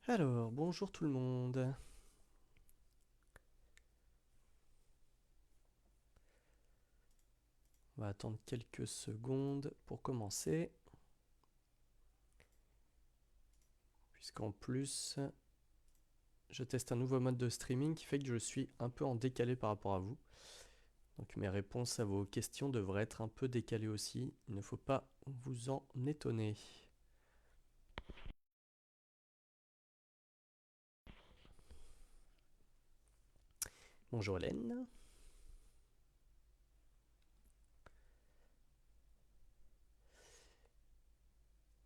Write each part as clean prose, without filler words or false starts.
Alors, bonjour tout le monde. On va attendre quelques secondes pour commencer. Puisqu'en plus, je teste un nouveau mode de streaming qui fait que je suis un peu en décalé par rapport à vous. Donc mes réponses à vos questions devraient être un peu décalées aussi. Il ne faut pas vous en étonner. Bonjour Hélène.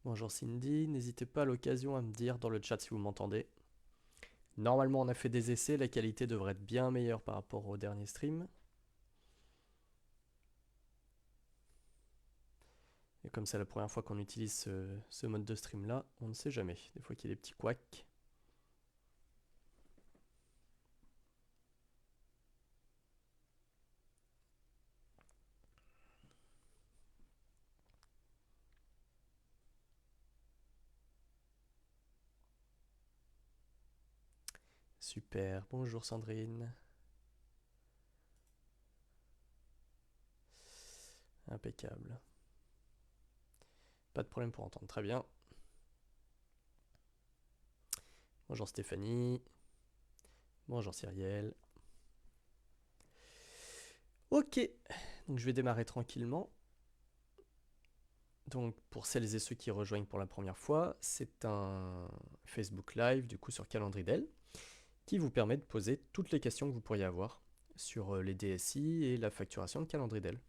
Bonjour Cindy. N'hésitez pas à l'occasion à me dire dans le chat si vous m'entendez. Normalement on a fait des essais, la qualité devrait être bien meilleure par rapport au dernier stream. Et comme c'est la première fois qu'on utilise ce mode de stream là, on ne sait jamais. Des fois qu'il y a des petits couacs. Super, bonjour Sandrine. Impeccable. Pas de problème pour entendre, très bien. Bonjour Stéphanie. Bonjour Cyrielle. Ok, donc je vais démarrer tranquillement. Donc pour celles et ceux qui rejoignent pour la première fois, c'est un Facebook Live du coup sur Calendridel qui vous permet de poser toutes les questions que vous pourriez avoir sur les DSI et la facturation de Calendridel.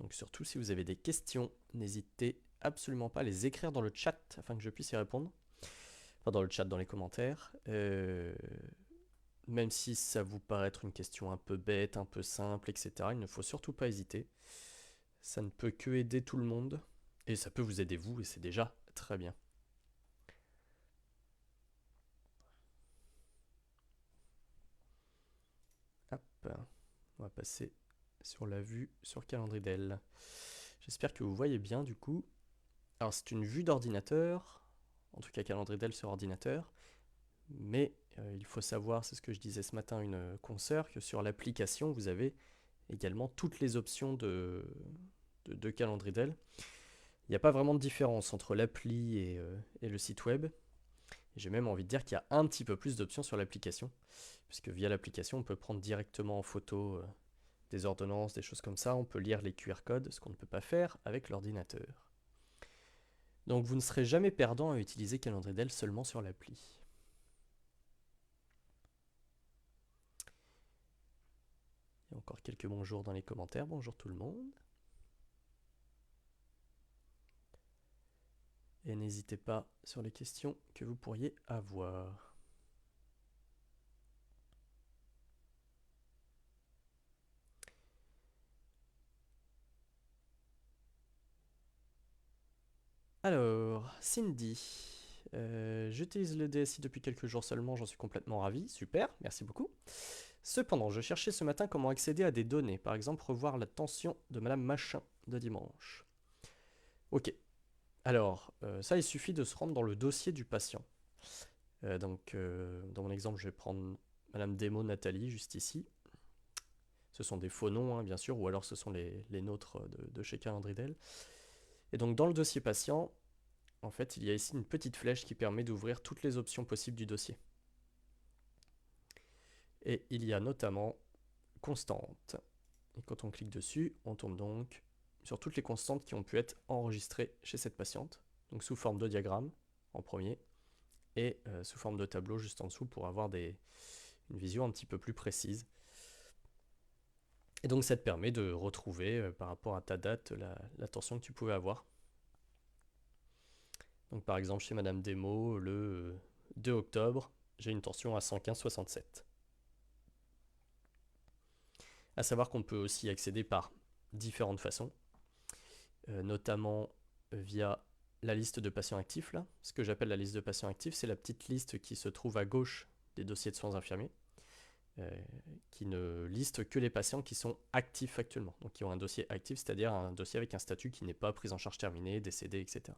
Donc surtout si vous avez des questions, n'hésitez absolument pas à les écrire dans le chat afin que je puisse y répondre. Enfin dans le chat, dans les commentaires. Même si ça vous paraît être une question un peu bête, un peu simple, etc., il ne faut surtout pas hésiter. Ça ne peut que aider tout le monde. Et ça peut vous aider vous, et c'est déjà très bien. Hop, on va passer sur la vue sur Calendridel. J'espère que vous voyez bien du coup. Alors c'est une vue d'ordinateur, en tout cas Calendridel sur ordinateur, mais il faut savoir, c'est ce que je disais ce matin à une consoeur, que sur l'application vous avez également toutes les options de Calendridel. Il n'y a pas vraiment de différence entre l'appli et le site web. J'ai même envie de dire qu'il y a un petit peu plus d'options sur l'application, puisque via l'application, on peut prendre directement en photo des ordonnances, des choses comme ça, on peut lire les QR codes, ce qu'on ne peut pas faire avec l'ordinateur. Donc vous ne serez jamais perdant à utiliser Calendridel seulement sur l'appli. Il y a encore quelques bonjours dans les commentaires, bonjour tout le monde. Et n'hésitez pas sur les questions que vous pourriez avoir. Alors, Cindy, j'utilise le DSI depuis quelques jours seulement, j'en suis complètement ravi, super, merci beaucoup. Cependant, je cherchais ce matin comment accéder à des données, par exemple revoir la tension de Madame Machin de dimanche. Ok, alors ça il suffit de se rendre dans le dossier du patient. Dans mon exemple, je vais prendre Madame Demo Nathalie juste ici. Ce sont des faux noms, hein, bien sûr, ou alors ce sont les nôtres de chez Calendridel. Et donc dans le dossier patient, en fait, il y a ici une petite flèche qui permet d'ouvrir toutes les options possibles du dossier. Et il y a notamment constante. Et quand on clique dessus, on tombe donc sur toutes les constantes qui ont pu être enregistrées chez cette patiente, donc sous forme de diagramme en premier, et sous forme de tableau juste en dessous pour avoir une vision un petit peu plus précise. Et donc ça te permet de retrouver par rapport à ta date la tension que tu pouvais avoir. Donc par exemple chez Madame Demo, le 2 octobre, j'ai une tension à 115,67. À savoir qu'on peut aussi accéder par différentes façons, notamment via la liste de patients actifs. Là. Ce que j'appelle la liste de patients actifs, c'est la petite liste qui se trouve à gauche des dossiers de soins infirmiers, qui ne liste que les patients qui sont actifs actuellement, donc qui ont un dossier actif, c'est-à-dire un dossier avec un statut qui n'est pas prise en charge terminée, décédé, etc.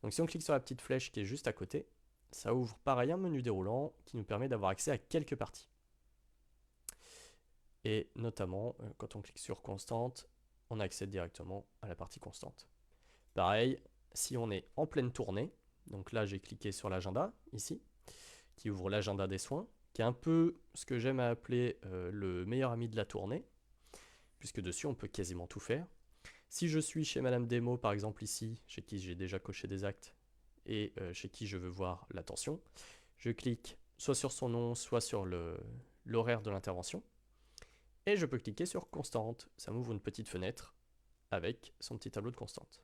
Donc si on clique sur la petite flèche qui est juste à côté, ça ouvre pareil un menu déroulant qui nous permet d'avoir accès à quelques parties. Et notamment, quand on clique sur constante, on accède directement à la partie constante. Pareil, si on est en pleine tournée, donc là j'ai cliqué sur l'agenda, ici, qui ouvre l'agenda des soins, qui est un peu ce que j'aime à appeler le meilleur ami de la tournée, puisque dessus on peut quasiment tout faire. Si je suis chez Madame Demo, par exemple ici, chez qui j'ai déjà coché des actes, et chez qui je veux voir l'attention, je clique soit sur son nom, soit sur l'horaire de l'intervention, et je peux cliquer sur constante. Ça m'ouvre une petite fenêtre avec son petit tableau de constante.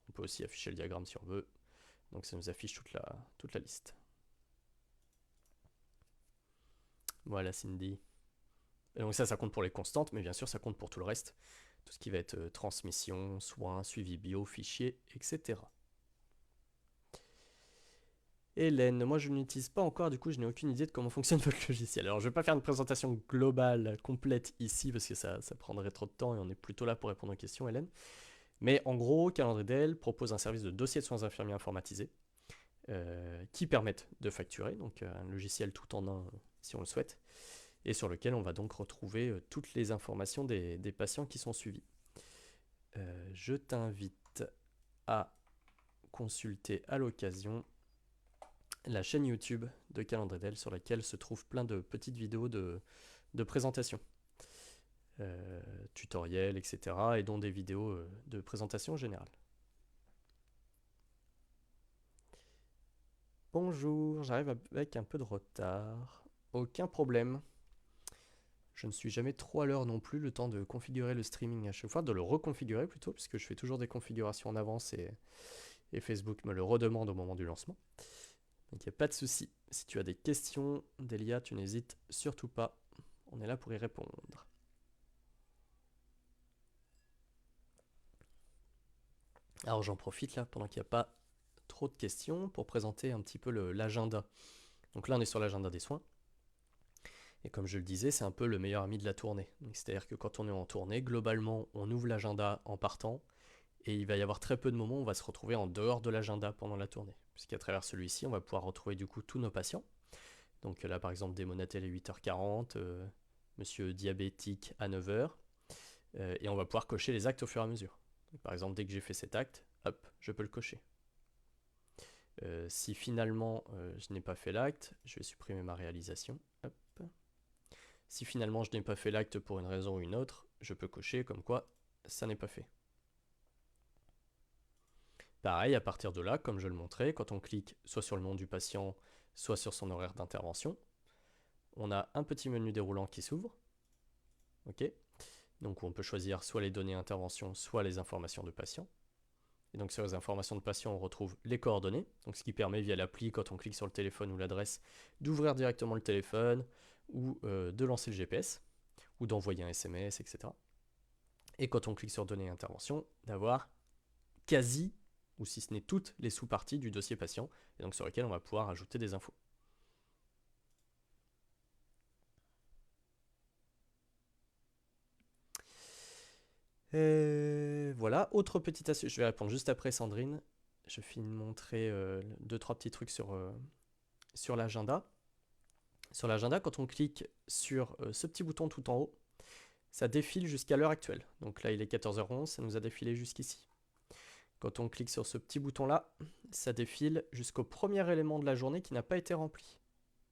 On peut aussi afficher le diagramme si on veut, donc ça nous affiche toute la liste. Voilà Cindy. Et donc ça compte pour les constantes, mais bien sûr ça compte pour tout le reste. Tout ce qui va être transmission, soins, suivi bio, fichiers, etc. Hélène, moi je ne l'utilise pas encore, du coup je n'ai aucune idée de comment fonctionne votre logiciel. Alors je ne vais pas faire une présentation globale, complète ici, parce que ça prendrait trop de temps et on est plutôt là pour répondre aux questions, Hélène. Mais en gros, Calendridel propose un service de dossier de soins infirmiers informatisé qui permettent de facturer, donc un logiciel tout en un si on le souhaite, et sur lequel on va donc retrouver toutes les informations des patients qui sont suivis. Je t'invite à consulter à l'occasion la chaîne YouTube de Calendridel sur laquelle se trouvent plein de petites vidéos de présentation, tutoriels, etc. et dont des vidéos de présentation générale. Bonjour, j'arrive avec un peu de retard. Aucun problème. Je ne suis jamais trop à l'heure non plus, le temps de configurer le streaming à chaque fois, de le reconfigurer plutôt, puisque je fais toujours des configurations en avance et Facebook me le redemande au moment du lancement. Donc il n'y a pas de souci. Si tu as des questions, Delia, tu n'hésites surtout pas. On est là pour y répondre. Alors j'en profite là, pendant qu'il n'y a pas trop de questions, pour présenter un petit peu l'agenda. Donc là on est sur l'agenda des soins. Et comme je le disais, c'est un peu le meilleur ami de la tournée. C'est-à-dire que quand on est en tournée, globalement, on ouvre l'agenda en partant, et il va y avoir très peu de moments où on va se retrouver en dehors de l'agenda pendant la tournée. Puisqu'à travers celui-ci, on va pouvoir retrouver du coup tous nos patients. Donc là, par exemple, Démonatel à 8h40, Monsieur Diabétique à 9h, et on va pouvoir cocher les actes au fur et à mesure. Donc, par exemple, dès que j'ai fait cet acte, hop, je peux le cocher. Si finalement je n'ai pas fait l'acte, je vais supprimer ma réalisation. Hop. Si finalement je n'ai pas fait l'acte pour une raison ou une autre, je peux cocher comme quoi ça n'est pas fait. Pareil, à partir de là, comme je le montrais, quand on clique soit sur le nom du patient, soit sur son horaire d'intervention, on a un petit menu déroulant qui s'ouvre. Ok. Donc on peut choisir soit les données intervention, soit les informations de patient. Et donc sur les informations de patient, on retrouve les coordonnées, donc ce qui permet via l'appli, quand on clique sur le téléphone ou l'adresse, d'ouvrir directement le téléphone, ou de lancer le GPS, ou d'envoyer un SMS, etc. Et quand on clique sur données intervention, d'avoir quasi, ou si ce n'est toutes, les sous-parties du dossier patient, et donc sur lesquelles on va pouvoir ajouter des infos. Et voilà, autre petite astuce, je vais répondre juste après Sandrine. Je finis de montrer 2-3 petits trucs sur l'agenda. Sur l'agenda, quand on clique sur ce petit bouton tout en haut, ça défile jusqu'à l'heure actuelle. Donc là, il est 14h11, ça nous a défilé jusqu'ici. Quand on clique sur ce petit bouton-là, ça défile jusqu'au premier élément de la journée qui n'a pas été rempli.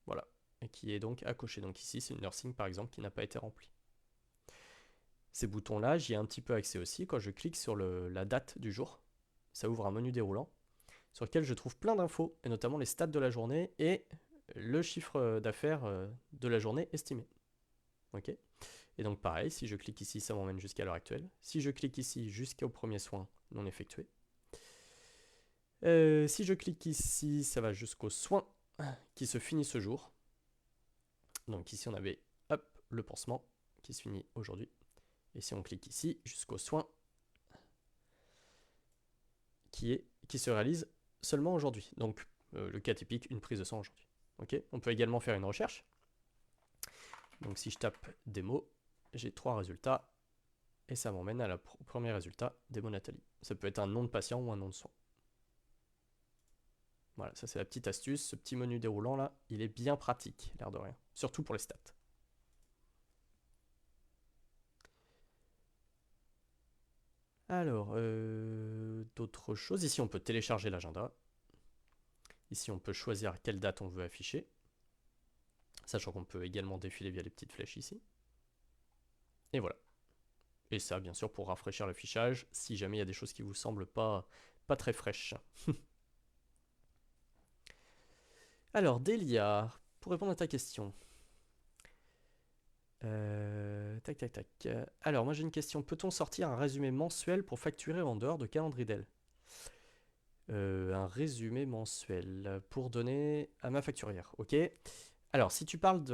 Voilà, et qui est donc à cocher. Donc ici, c'est une nursing, par exemple, qui n'a pas été remplie. Ces boutons-là, j'y ai un petit peu accès aussi. Quand je clique sur la date du jour, ça ouvre un menu déroulant sur lequel je trouve plein d'infos, et notamment les stats de la journée et le chiffre d'affaires de la journée estimé. Ok. Et donc pareil, si je clique ici, ça m'emmène jusqu'à l'heure actuelle. Si je clique ici, jusqu'au premier soin non effectué. Si je clique ici, ça va jusqu'au soin qui se finit ce jour. Donc ici, on avait hop, le pansement qui se finit aujourd'hui. Et si on clique ici, jusqu'au soin qui se réalise seulement aujourd'hui. Donc le cas typique, une prise de sang aujourd'hui. Okay. On peut également faire une recherche. Donc si je tape démo, j'ai 3 résultats et ça m'emmène au premier résultat, démo Nathalie. Ça peut être un nom de patient ou un nom de soin. Voilà, ça c'est la petite astuce. Ce petit menu déroulant là, il est bien pratique, l'air de rien. Surtout pour les stats. Alors, d'autres choses. Ici, on peut télécharger l'agenda. Ici, on peut choisir à quelle date on veut afficher. Sachant qu'on peut également défiler via les petites flèches ici. Et voilà. Et ça, bien sûr, pour rafraîchir l'affichage, si jamais il y a des choses qui vous semblent pas très fraîches. Alors, Delia, pour répondre à ta question. Tac, tac, tac. Alors, moi j'ai une question. Peut-on sortir un résumé mensuel pour facturer en dehors de Calendridel? Un résumé mensuel pour donner à ma facturière, ok? Alors, si tu parles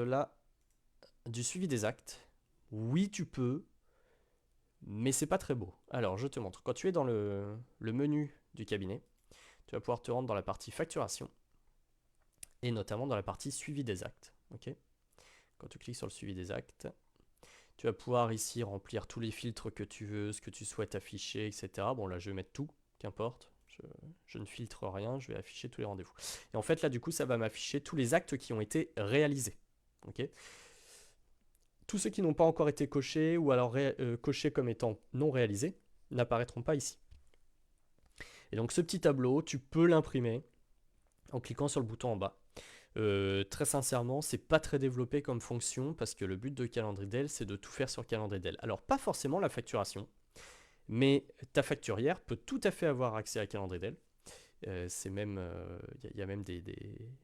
du suivi des actes, oui, tu peux, mais c'est pas très beau. Alors, je te montre. Quand tu es dans le menu du cabinet, tu vas pouvoir te rendre dans la partie facturation et notamment dans la partie suivi des actes, ok? Quand tu cliques sur le suivi des actes, tu vas pouvoir ici remplir tous les filtres que tu veux, ce que tu souhaites afficher, etc. Bon, là, je vais mettre tout, qu'importe. Je ne filtre rien, je vais afficher tous les rendez-vous. Et en fait, là, du coup, ça va m'afficher tous les actes qui ont été réalisés. Ok. Tous ceux qui n'ont pas encore été cochés ou alors cochés comme étant non réalisés n'apparaîtront pas ici. Et donc, ce petit tableau, tu peux l'imprimer en cliquant sur le bouton en bas. Très sincèrement, c'est pas très développé comme fonction parce que le but de Calendridel, c'est de tout faire sur Calendridel. Alors, pas forcément la facturation, mais ta facturière peut tout à fait avoir accès à Calendridel. C'est même, y a même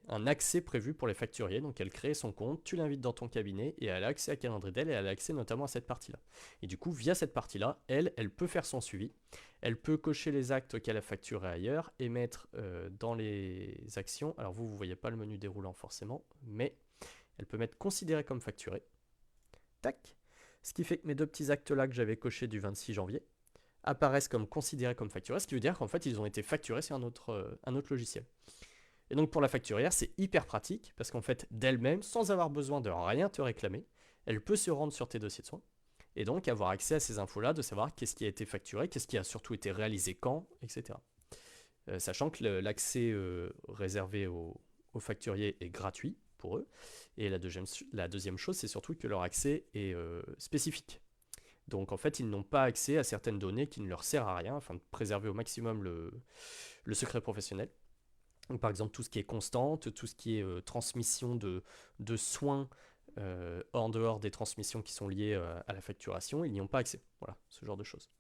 un accès prévu pour les facturiers. Donc elle crée son compte, tu l'invites dans ton cabinet et elle a accès à Calendridel et elle a accès notamment à cette partie-là. Et du coup, via cette partie-là, elle peut faire son suivi. Elle peut cocher les actes qu'elle a facturés ailleurs et mettre dans les actions. Alors vous voyez pas le menu déroulant forcément, mais elle peut mettre considéré comme facturé. Tac. Ce qui fait que mes deux petits actes-là que j'avais cochés du 26 janvier, apparaissent comme considérés comme facturés, ce qui veut dire qu'en fait ils ont été facturés sur un autre logiciel. Et donc pour la facturière, c'est hyper pratique parce qu'en fait d'elle-même, sans avoir besoin de rien te réclamer, elle peut se rendre sur tes dossiers de soins et donc avoir accès à ces infos-là, de savoir qu'est-ce qui a été facturé, qu'est-ce qui a surtout été réalisé quand, etc. Sachant que l'accès réservé aux facturiers est gratuit pour eux. Et la deuxième chose, c'est surtout que leur accès est spécifique. Donc en fait, ils n'ont pas accès à certaines données qui ne leur servent à rien afin de préserver au maximum le secret professionnel. Donc, par exemple, tout ce qui est constante, tout ce qui est transmission de soins en dehors des transmissions qui sont liées à la facturation, ils n'y ont pas accès. Voilà, ce genre de choses.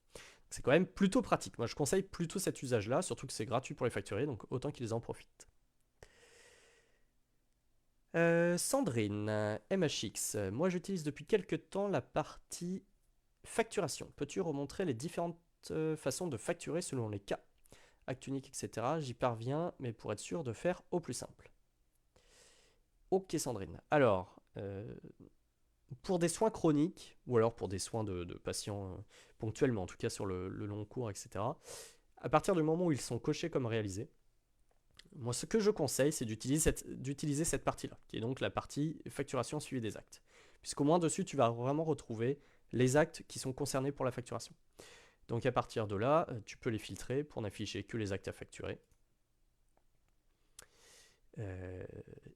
C'est quand même plutôt pratique. Moi, je conseille plutôt cet usage-là, surtout que c'est gratuit pour les facturiers, donc autant qu'ils en profitent. Sandrine, MHX, moi j'utilise depuis quelques temps la partie facturation. Peux-tu remontrer les différentes façons de facturer selon les cas, acte unique, etc. J'y parviens, mais pour être sûr de faire au plus simple. Ok Sandrine. Alors, pour des soins chroniques, ou alors pour des soins de patients ponctuels, mais en tout cas sur le long cours, etc., à partir du moment où ils sont cochés comme réalisés, moi ce que je conseille, c'est d'utiliser cette partie-là, qui est donc la partie facturation suivi des actes. Puisqu'au moins dessus, tu vas vraiment retrouver les actes qui sont concernés pour la facturation. Donc à partir de là, tu peux les filtrer pour n'afficher que les actes à facturer.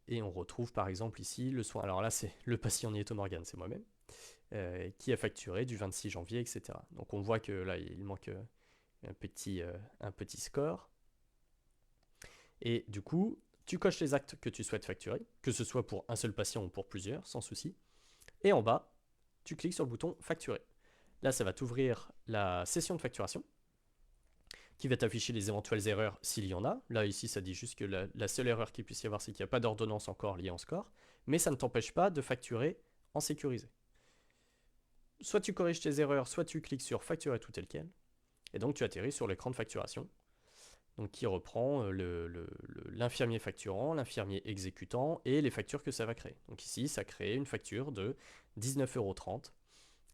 Et on retrouve par exemple ici le soin. Alors là, c'est le patient Nieto Morgan, c'est moi-même, qui a facturé du 26 janvier, etc. Donc on voit que là, il manque un petit score. Et du coup, tu coches les actes que tu souhaites facturer, que ce soit pour un seul patient ou pour plusieurs, sans souci. Et en bas, tu cliques sur le bouton facturer. Là, ça va t'ouvrir la session de facturation qui va t'afficher les éventuelles erreurs s'il y en a. Là, ici, ça dit juste que la seule erreur qu'il puisse y avoir, c'est qu'il n'y a pas d'ordonnance encore liée en score. Mais ça ne t'empêche pas de facturer en sécurisé. Soit tu corriges tes erreurs, soit tu cliques sur facturer tout tel quel. Et donc, tu atterris sur l'écran de facturation. Donc, qui reprend l'infirmier facturant, l'infirmier exécutant et les factures que ça va créer. Donc ici, ça crée une facture de 19,30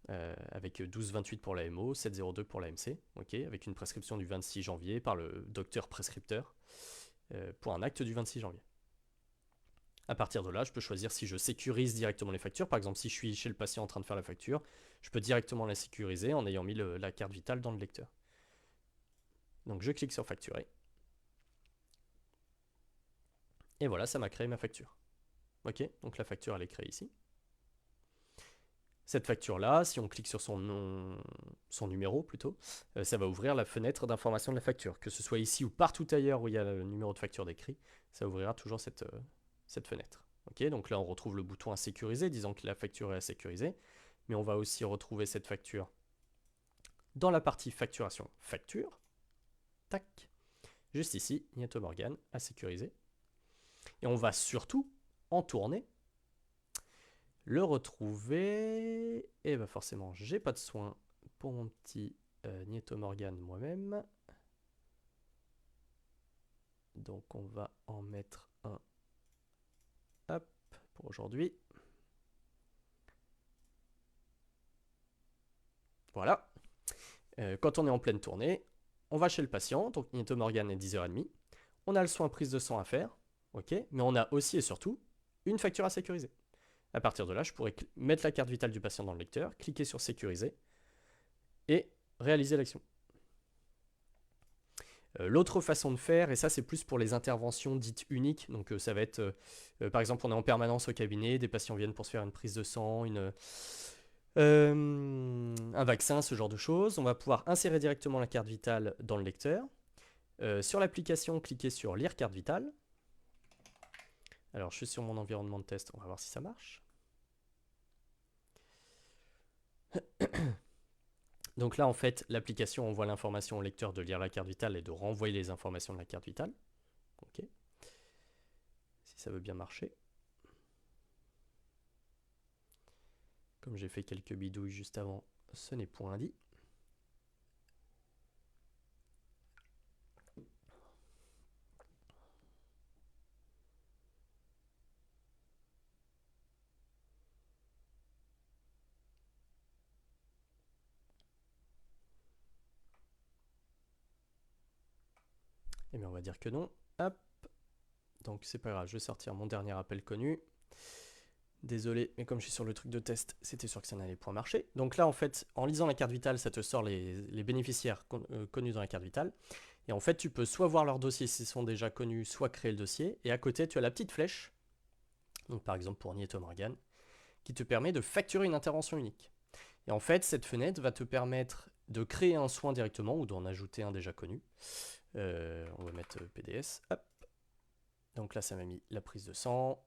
€ avec 12,28 pour la MO, 7,02 pour la MC, okay, avec une prescription du 26 janvier par le docteur prescripteur pour un acte du 26 janvier. À partir de là, je peux choisir si je sécurise directement les factures. Par exemple, si je suis chez le patient en train de faire la facture, je peux directement la sécuriser en ayant mis la carte vitale dans le lecteur. Donc je clique sur facturer. Et voilà, ça m'a créé ma facture. Ok, donc la facture, elle est créée ici. Cette facture-là, si on clique sur son nom, son numéro plutôt, ça va ouvrir la fenêtre d'information de la facture. Que ce soit ici ou partout ailleurs où il y a le numéro de facture décrit, ça ouvrira toujours cette fenêtre. Ok, donc là, on retrouve le bouton à sécuriser, disant que la facture est à sécuriser. Mais on va aussi retrouver cette facture dans la partie facturation facture. Tac. Juste ici, Nieto Morgan à sécuriser. Et on va surtout, en tournée, le retrouver. Et bah forcément, j'ai pas de soin pour mon petit Nieto Morgan moi-même. Donc on va en mettre un, hop, pour aujourd'hui. Voilà. Quand on est en pleine tournée, on va chez le patient, donc Nieto Morgan est 10h30. On a le soin prise de sang à faire, ok, mais on a aussi et surtout une facture à sécuriser. À partir de là, je pourrais mettre la carte vitale du patient dans le lecteur, cliquer sur sécuriser et réaliser l'action. L'autre façon de faire, et ça c'est plus pour les interventions dites uniques, donc ça va être, par exemple, on est en permanence au cabinet, des patients viennent pour se faire une prise de sang, un vaccin, ce genre de choses. On va pouvoir insérer directement la carte vitale dans le lecteur. Sur l'application, cliquez sur lire carte vitale. Alors je suis sur mon environnement de test, on va voir si ça marche. Donc là, en fait, l'application envoie l'information au lecteur de lire la carte vitale et de renvoyer les informations de la carte vitale. Ok. Si ça veut bien marcher. Comme j'ai fait quelques bidouilles juste avant, ce n'est point dit. Eh bien, on va dire que non. Hop. Donc, c'est pas grave, je vais sortir mon dernier appel connu. Désolé, mais comme je suis sur le truc de test, c'était sûr que ça n'allait point marcher. Donc là, en fait, en lisant la carte vitale, ça te sort les bénéficiaires connus dans la carte vitale. Et en fait, tu peux soit voir leur dossier s'ils sont déjà connus, soit créer le dossier. Et à côté, tu as la petite flèche, donc par exemple pour Nieto Morgan, qui te permet de facturer une intervention unique. Et en fait, cette fenêtre va te permettre de créer un soin directement ou d'en ajouter un déjà connu. On va mettre PDS. Hop. Donc là, ça m'a mis la prise de sang.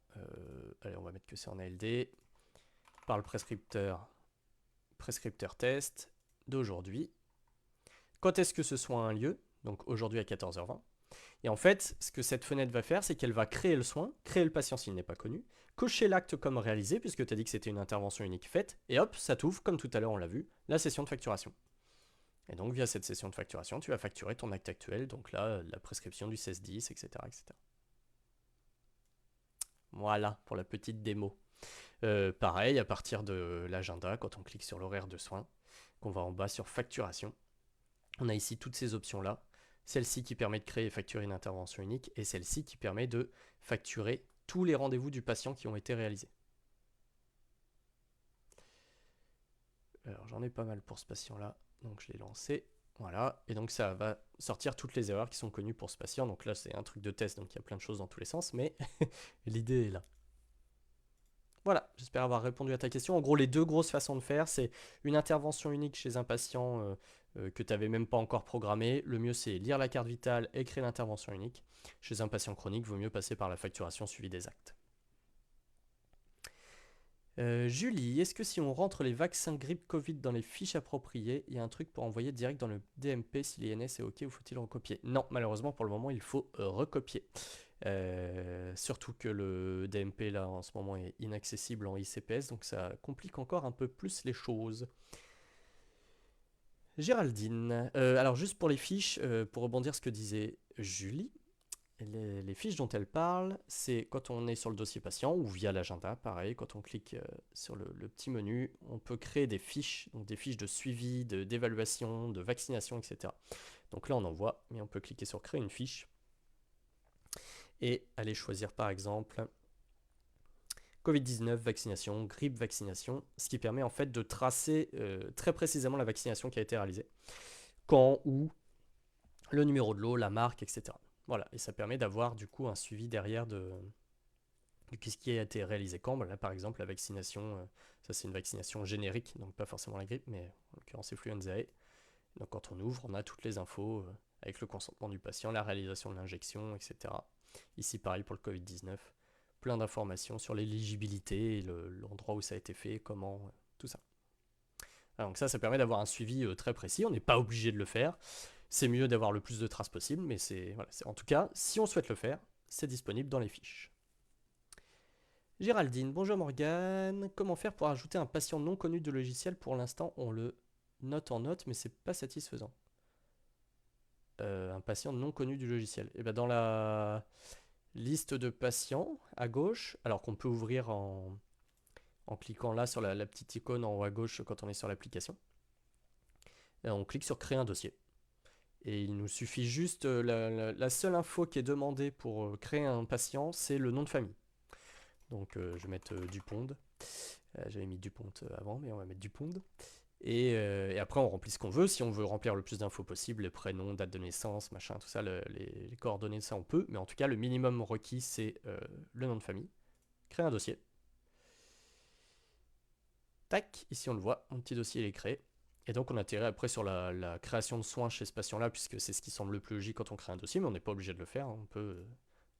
Allez, on va mettre que c'est en ALD. Par le prescripteur test d'aujourd'hui. Quand est-ce que ce soin a un lieu? Donc aujourd'hui à 14h20. Et en fait, ce que cette fenêtre va faire, c'est qu'elle va créer le soin, créer le patient s'il n'est pas connu, cocher l'acte comme réalisé, puisque tu as dit que c'était une intervention unique faite, et hop, ça t'ouvre, comme tout à l'heure on l'a vu, la session de facturation. Et donc via cette session de facturation, tu vas facturer ton acte actuel, donc là, la prescription du 1610, etc. etc. Voilà, pour la petite démo. Pareil, à partir de l'agenda, quand on clique sur l'horaire de soins, qu'on va en bas sur facturation, on a ici toutes ces options-là. Celle-ci qui permet de créer et facturer une intervention unique, et celle-ci qui permet de facturer tous les rendez-vous du patient qui ont été réalisés. Alors j'en ai pas mal pour ce patient-là, donc je l'ai lancé. Voilà, et donc ça va sortir toutes les erreurs qui sont connues pour ce patient. Donc là c'est un truc de test, donc il y a plein de choses dans tous les sens, mais l'idée est là. Voilà, j'espère avoir répondu à ta question. En gros, les deux grosses façons de faire, c'est une intervention unique chez un patient que tu n'avais même pas encore programmé. Le mieux, c'est lire la carte vitale et créer l'intervention unique. Chez un patient chronique, il vaut mieux passer par la facturation suivie des actes. Julie, est-ce que si on rentre les vaccins grippe Covid dans les fiches appropriées, il y a un truc pour envoyer direct dans le DMP si l'INS est OK ou faut-il recopier? Non, malheureusement, pour le moment, il faut recopier. Surtout que le DMP là en ce moment est inaccessible en ICPS, donc ça complique encore un peu plus les choses. Géraldine, alors juste pour les fiches, pour rebondir ce que disait Julie, les fiches dont elle parle, c'est quand on est sur le dossier patient ou via l'agenda, pareil, quand on clique sur le petit menu, on peut créer des fiches, donc des fiches de suivi, d'évaluation, de vaccination, etc. Donc là on en voit, mais on peut cliquer sur créer une fiche et aller choisir par exemple Covid-19 vaccination, grippe vaccination, ce qui permet en fait de tracer très précisément la vaccination qui a été réalisée. Quand, où, le numéro de lot, la marque, etc. Voilà, et ça permet d'avoir du coup un suivi derrière de ce qui a été réalisé quand. Là par exemple la vaccination, ça c'est une vaccination générique, donc pas forcément la grippe, mais en l'occurrence influenzae. Donc quand on ouvre, on a toutes les infos avec le consentement du patient, la réalisation de l'injection, etc. Ici pareil pour le Covid-19, plein d'informations sur l'éligibilité, l'endroit où ça a été fait, comment, tout ça. Alors, donc ça permet d'avoir un suivi très précis, on n'est pas obligé de le faire. C'est mieux d'avoir le plus de traces possible, mais voilà, en tout cas, si on souhaite le faire, c'est disponible dans les fiches. Géraldine, bonjour Morgane. Comment faire pour ajouter un patient non connu de logiciel? Pour l'instant, on le note en note, mais c'est pas satisfaisant. Un patient non connu du logiciel. Et bien dans la liste de patients à gauche, alors qu'on peut ouvrir en cliquant là sur la petite icône en haut à gauche quand on est sur l'application, on clique sur créer un dossier. Et il nous suffit juste, la seule info qui est demandée pour créer un patient, c'est le nom de famille. Donc je vais mettre Dupont. J'avais mis Dupont avant, mais on va mettre Dupont. Et après, on remplit ce qu'on veut. Si on veut remplir le plus d'infos possible, les prénoms, date de naissance, machin, tout ça, les coordonnées de ça, on peut. Mais en tout cas, le minimum requis, c'est le nom de famille. Créer un dossier. Tac, ici on le voit, mon petit dossier il est créé. Et donc on a atterrit après sur la création de soins chez ce patient-là, puisque c'est ce qui semble le plus logique quand on crée un dossier, mais on n'est pas obligé de le faire. On peut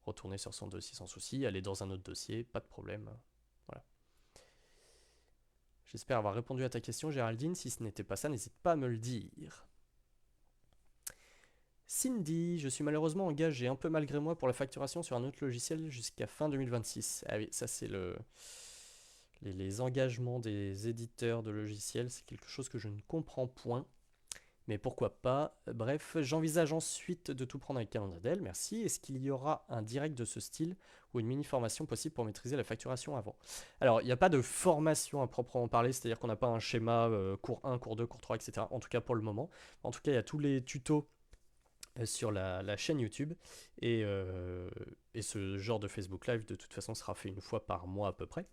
retourner sur son dossier sans souci, aller dans un autre dossier, pas de problème. Voilà. J'espère avoir répondu à ta question, Géraldine. Si ce n'était pas ça, n'hésite pas à me le dire. Cindy, je suis malheureusement engagé un peu malgré moi pour la facturation sur un autre logiciel jusqu'à fin 2026. Ah oui, ça c'est les engagements des éditeurs de logiciels, c'est quelque chose que je ne comprends point. Mais pourquoi pas. Bref, j'envisage ensuite de tout prendre avec Calendridel, merci. Est-ce qu'il y aura un direct de ce style ou une mini-formation possible pour maîtriser la facturation avant? Alors, il n'y a pas de formation à proprement parler, c'est-à-dire qu'on n'a pas un schéma cours 1, cours 2, cours 3, etc. En tout cas pour le moment. En tout cas, il y a tous les tutos sur la chaîne YouTube. Et ce genre de Facebook Live, de toute façon, sera fait une fois par mois à peu près.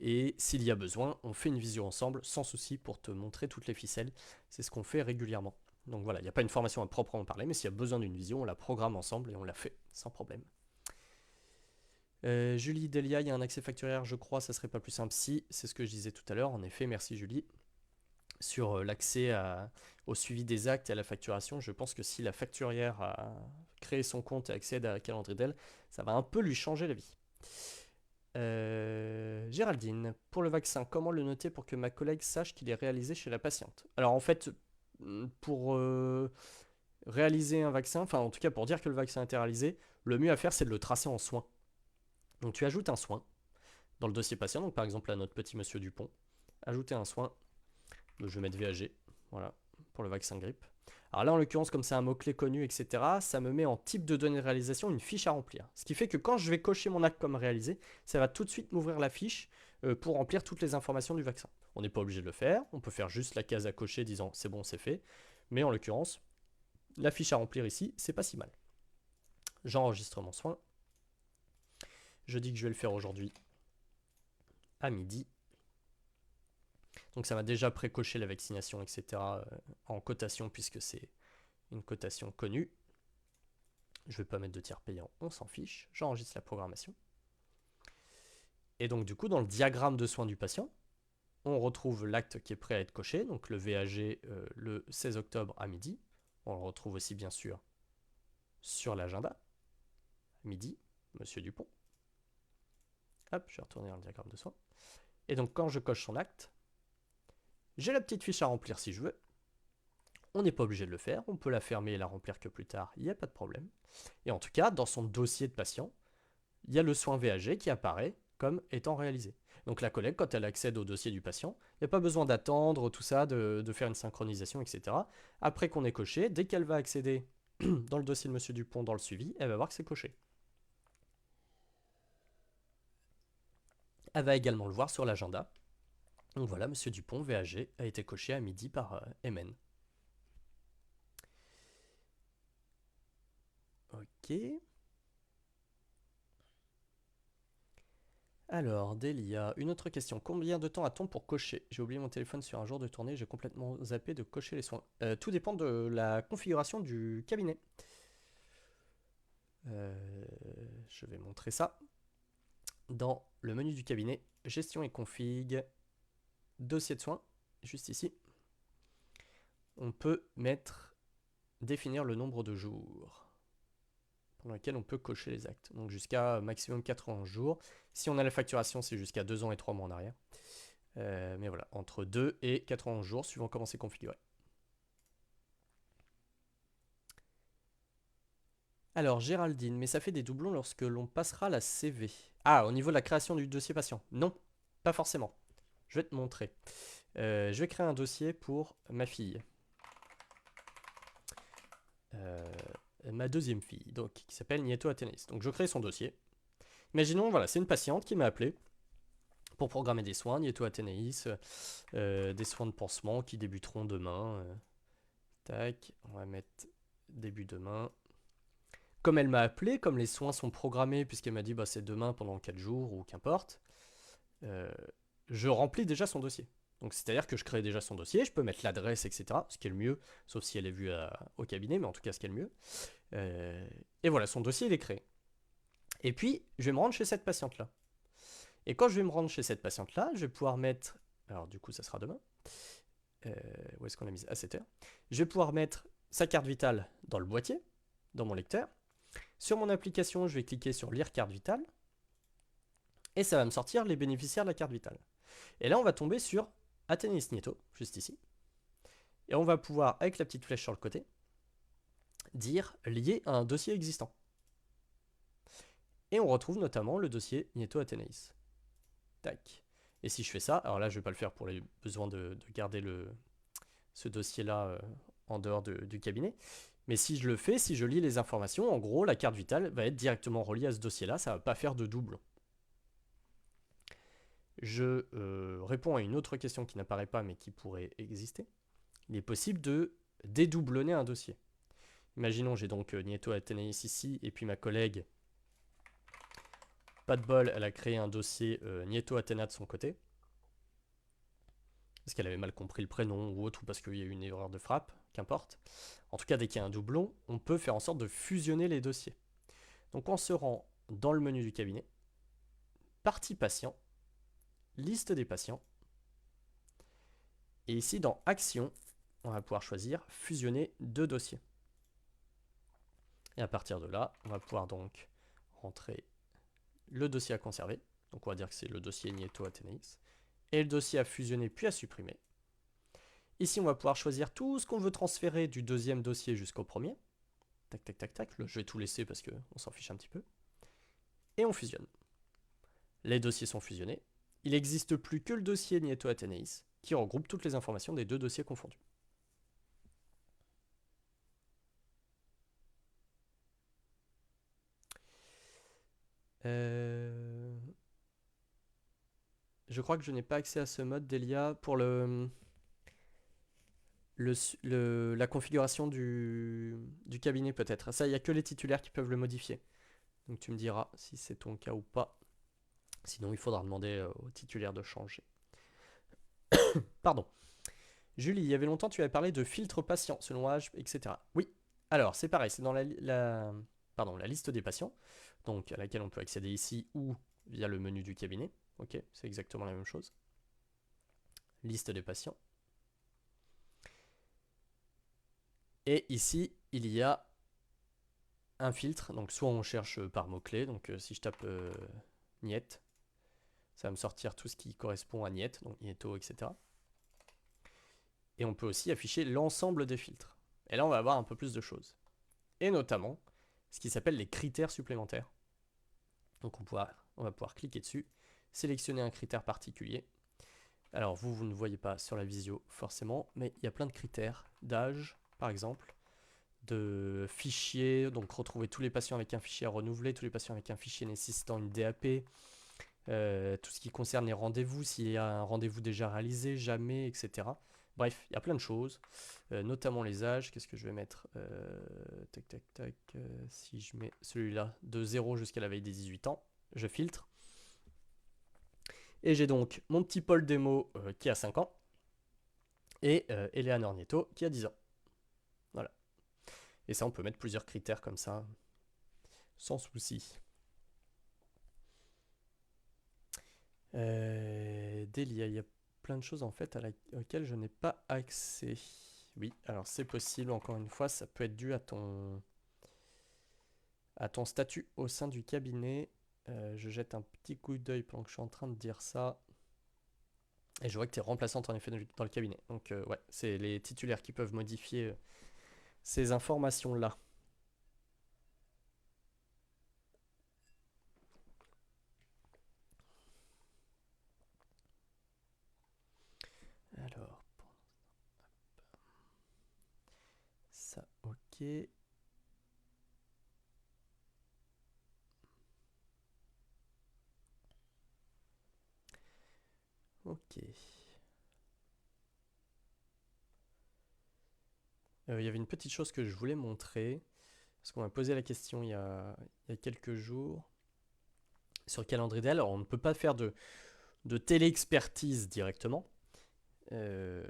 Et s'il y a besoin, on fait une visio ensemble, sans souci, pour te montrer toutes les ficelles. C'est ce qu'on fait régulièrement. Donc voilà, il n'y a pas une formation à proprement parler, mais s'il y a besoin d'une visio, on la programme ensemble et on la fait, sans problème. Julie Delia, il y a un accès facturaire, je crois, ça serait pas plus simple si, c'est ce que je disais tout à l'heure, en effet, merci Julie. Sur l'accès au suivi des actes et à la facturation, je pense que si la facturière a créé son compte et accède à Calendridel, ça va un peu lui changer la vie. Géraldine, pour le vaccin, comment le noter pour que ma collègue sache qu'il est réalisé chez la patiente? Alors en fait, pour réaliser un vaccin, enfin en tout cas pour dire que le vaccin a été réalisé, le mieux à faire c'est de le tracer en soin. Donc tu ajoutes un soin dans le dossier patient, donc par exemple à notre petit monsieur Dupont, ajouter un soin, je vais mettre VAG, voilà, pour le vaccin grippe. Alors là, en l'occurrence, comme c'est un mot-clé connu, etc., ça me met en type de données de réalisation une fiche à remplir. Ce qui fait que quand je vais cocher mon acte comme réalisé, ça va tout de suite m'ouvrir la fiche pour remplir toutes les informations du vaccin. On n'est pas obligé de le faire, on peut faire juste la case à cocher disant c'est bon, c'est fait. Mais en l'occurrence, la fiche à remplir ici, c'est pas si mal. J'enregistre mon soin. Je dis que je vais le faire aujourd'hui à midi. Donc ça m'a déjà pré-coché la vaccination, etc. En cotation puisque c'est une cotation connue. Je vais pas mettre de tiers payant, on s'en fiche. J'enregistre la programmation. Et donc du coup, dans le diagramme de soins du patient, on retrouve l'acte qui est prêt à être coché, donc le VAG le 16 octobre à midi. On le retrouve aussi bien sûr sur l'agenda. Midi, Monsieur Dupont. Hop, je vais retourner dans le diagramme de soins. Et donc quand je coche son acte, j'ai la petite fiche à remplir si je veux. On n'est pas obligé de le faire, on peut la fermer et la remplir que plus tard, il n'y a pas de problème. Et en tout cas, dans son dossier de patient, il y a le soin VAG qui apparaît comme étant réalisé. Donc la collègue, quand elle accède au dossier du patient, il n'y a pas besoin d'attendre tout ça, de faire une synchronisation, etc. Après qu'on ait coché, dès qu'elle va accéder dans le dossier de Monsieur Dupont, dans le suivi, elle va voir que c'est coché. Elle va également le voir sur l'agenda. Donc voilà, Monsieur Dupont, VAG, a été coché à midi par MN. Ok. Alors, Delia, une autre question. Combien de temps a-t-on pour cocher? J'ai oublié mon téléphone sur un jour de tournée, j'ai complètement zappé de cocher les soins. Tout dépend de la configuration du cabinet. Je vais montrer ça. Dans le menu du cabinet, gestion et config, dossier de soins, juste ici, on peut définir le nombre de jours pendant lesquels on peut cocher les actes. Donc jusqu'à maximum 91 jours. Si on a la facturation, c'est jusqu'à 2 ans et 3 mois en arrière. Mais voilà, entre 2 et 91 jours, suivant comment c'est configuré. Alors, Géraldine, mais ça fait des doublons lorsque l'on passera la CV. Ah, au niveau de la création du dossier patient. Non, pas forcément. Je vais te montrer. Je vais créer un dossier pour ma fille. Ma deuxième fille, donc, qui s'appelle Nieto Athénis. Donc je crée son dossier. Imaginons, voilà, c'est une patiente qui m'a appelé pour programmer des soins, Nieto Athénis, des soins de pansement qui débuteront demain. Tac, on va mettre début demain. Comme elle m'a appelé, comme les soins sont programmés, puisqu'elle m'a dit bah, c'est demain pendant 4 jours ou qu'importe, je remplis déjà son dossier. Donc c'est-à-dire que je crée déjà son dossier, je peux mettre l'adresse, etc. Ce qui est le mieux, sauf si elle est vue au cabinet, mais en tout cas ce qui est le mieux. Et voilà, son dossier il est créé. Et puis, je vais me rendre chez cette patiente-là. Et quand je vais me rendre chez cette patiente-là, je vais pouvoir mettre... Alors du coup, ça sera demain. Où est-ce qu'on a mis à 7h. Je vais pouvoir mettre sa carte vitale dans le boîtier, dans mon lecteur. Sur mon application, je vais cliquer sur lire carte vitale. Et ça va me sortir les bénéficiaires de la carte vitale. Et là, on va tomber sur Athénis Nieto, juste ici. Et on va pouvoir, avec la petite flèche sur le côté, dire lié à un dossier existant. Et on retrouve notamment le dossier Nieto Athénis. Tac. Et si je fais ça, alors là, je ne vais pas le faire pour les besoins de garder ce dossier-là en dehors du cabinet. Mais si je le fais, si je lis les informations, en gros, la carte vitale va être directement reliée à ce dossier-là. Ça ne va pas faire de doublon. Je réponds à une autre question qui n'apparaît pas mais qui pourrait exister. Il est possible de dédoublonner un dossier. Imaginons, j'ai donc Nieto Athénis ici, et puis ma collègue, pas de bol, elle a créé un dossier Nieto Athéna de son côté. Parce qu'elle avait mal compris le prénom ou autre, ou parce qu'il y a eu une erreur de frappe, qu'importe. En tout cas, dès qu'il y a un doublon, on peut faire en sorte de fusionner les dossiers. Donc on se rend dans le menu du cabinet, partie patient, liste des patients, et ici dans Action, on va pouvoir choisir fusionner deux dossiers. Et à partir de là, on va pouvoir donc rentrer le dossier à conserver. Donc on va dire que c'est le dossier Nieto Athénis. Et le dossier à fusionner puis à supprimer. Ici, on va pouvoir choisir tout ce qu'on veut transférer du deuxième dossier jusqu'au premier. Tac, tac, tac, tac. Je vais tout laisser parce qu'on s'en fiche un petit peu. Et on fusionne. Les dossiers sont fusionnés. Il n'existe plus que le dossier Nieto Athénis qui regroupe toutes les informations des deux dossiers confondus. Je crois que je n'ai pas accès à ce mode Delia pour la configuration du cabinet peut-être. Ça, il n'y a que les titulaires qui peuvent le modifier. Donc tu me diras si c'est ton cas ou pas. Sinon, il faudra demander au titulaire de changer. Pardon. Julie, il y avait longtemps, tu avais parlé de filtre patient selon âge, etc. Oui. Alors, c'est pareil, c'est dans la liste des patients, donc à laquelle on peut accéder ici ou via le menu du cabinet. Ok, c'est exactement la même chose. Liste des patients. Et ici, il y a un filtre. Donc, soit on cherche par mot-clé. Donc, si je tape Niet, ça va me sortir tout ce qui correspond à Niet, donc Nieto, etc. Et on peut aussi afficher l'ensemble des filtres. Et là, on va avoir un peu plus de choses. Et notamment, ce qui s'appelle les critères supplémentaires. Donc, on va pouvoir cliquer dessus, sélectionner un critère particulier. Alors, vous ne voyez pas sur la visio forcément, mais il y a plein de critères d'âge, par exemple, de fichiers, donc retrouver tous les patients avec un fichier à renouveler, tous les patients avec un fichier nécessitant une DAP, tout ce qui concerne les rendez-vous, s'il y a un rendez-vous déjà réalisé, jamais, etc. Bref, il y a plein de choses, notamment les âges. Qu'est-ce que je vais mettre tac, tac, tac. Si je mets celui-là de 0 jusqu'à la veille des 18 ans, je filtre. Et j'ai donc mon petit Paul Démo qui a 5 ans et Eleanor Nieto qui a 10 ans. Voilà. Et ça, on peut mettre plusieurs critères comme ça sans souci. Delia, il y a plein de choses en fait auxquelles je n'ai pas accès. Oui, alors c'est possible, encore une fois, ça peut être dû à ton statut au sein du cabinet. Je jette un petit coup d'œil pendant que je suis en train de dire ça. Et je vois que tu es remplaçante en effet dans le cabinet. Donc ouais, c'est les titulaires qui peuvent modifier ces informations-là. Alors, ça, ok. Ok. Il y avait une petite chose que je voulais montrer, parce qu'on m'a posé la question il y a quelques jours sur Calendridel. Alors, on ne peut pas faire de télé-expertise directement, euh,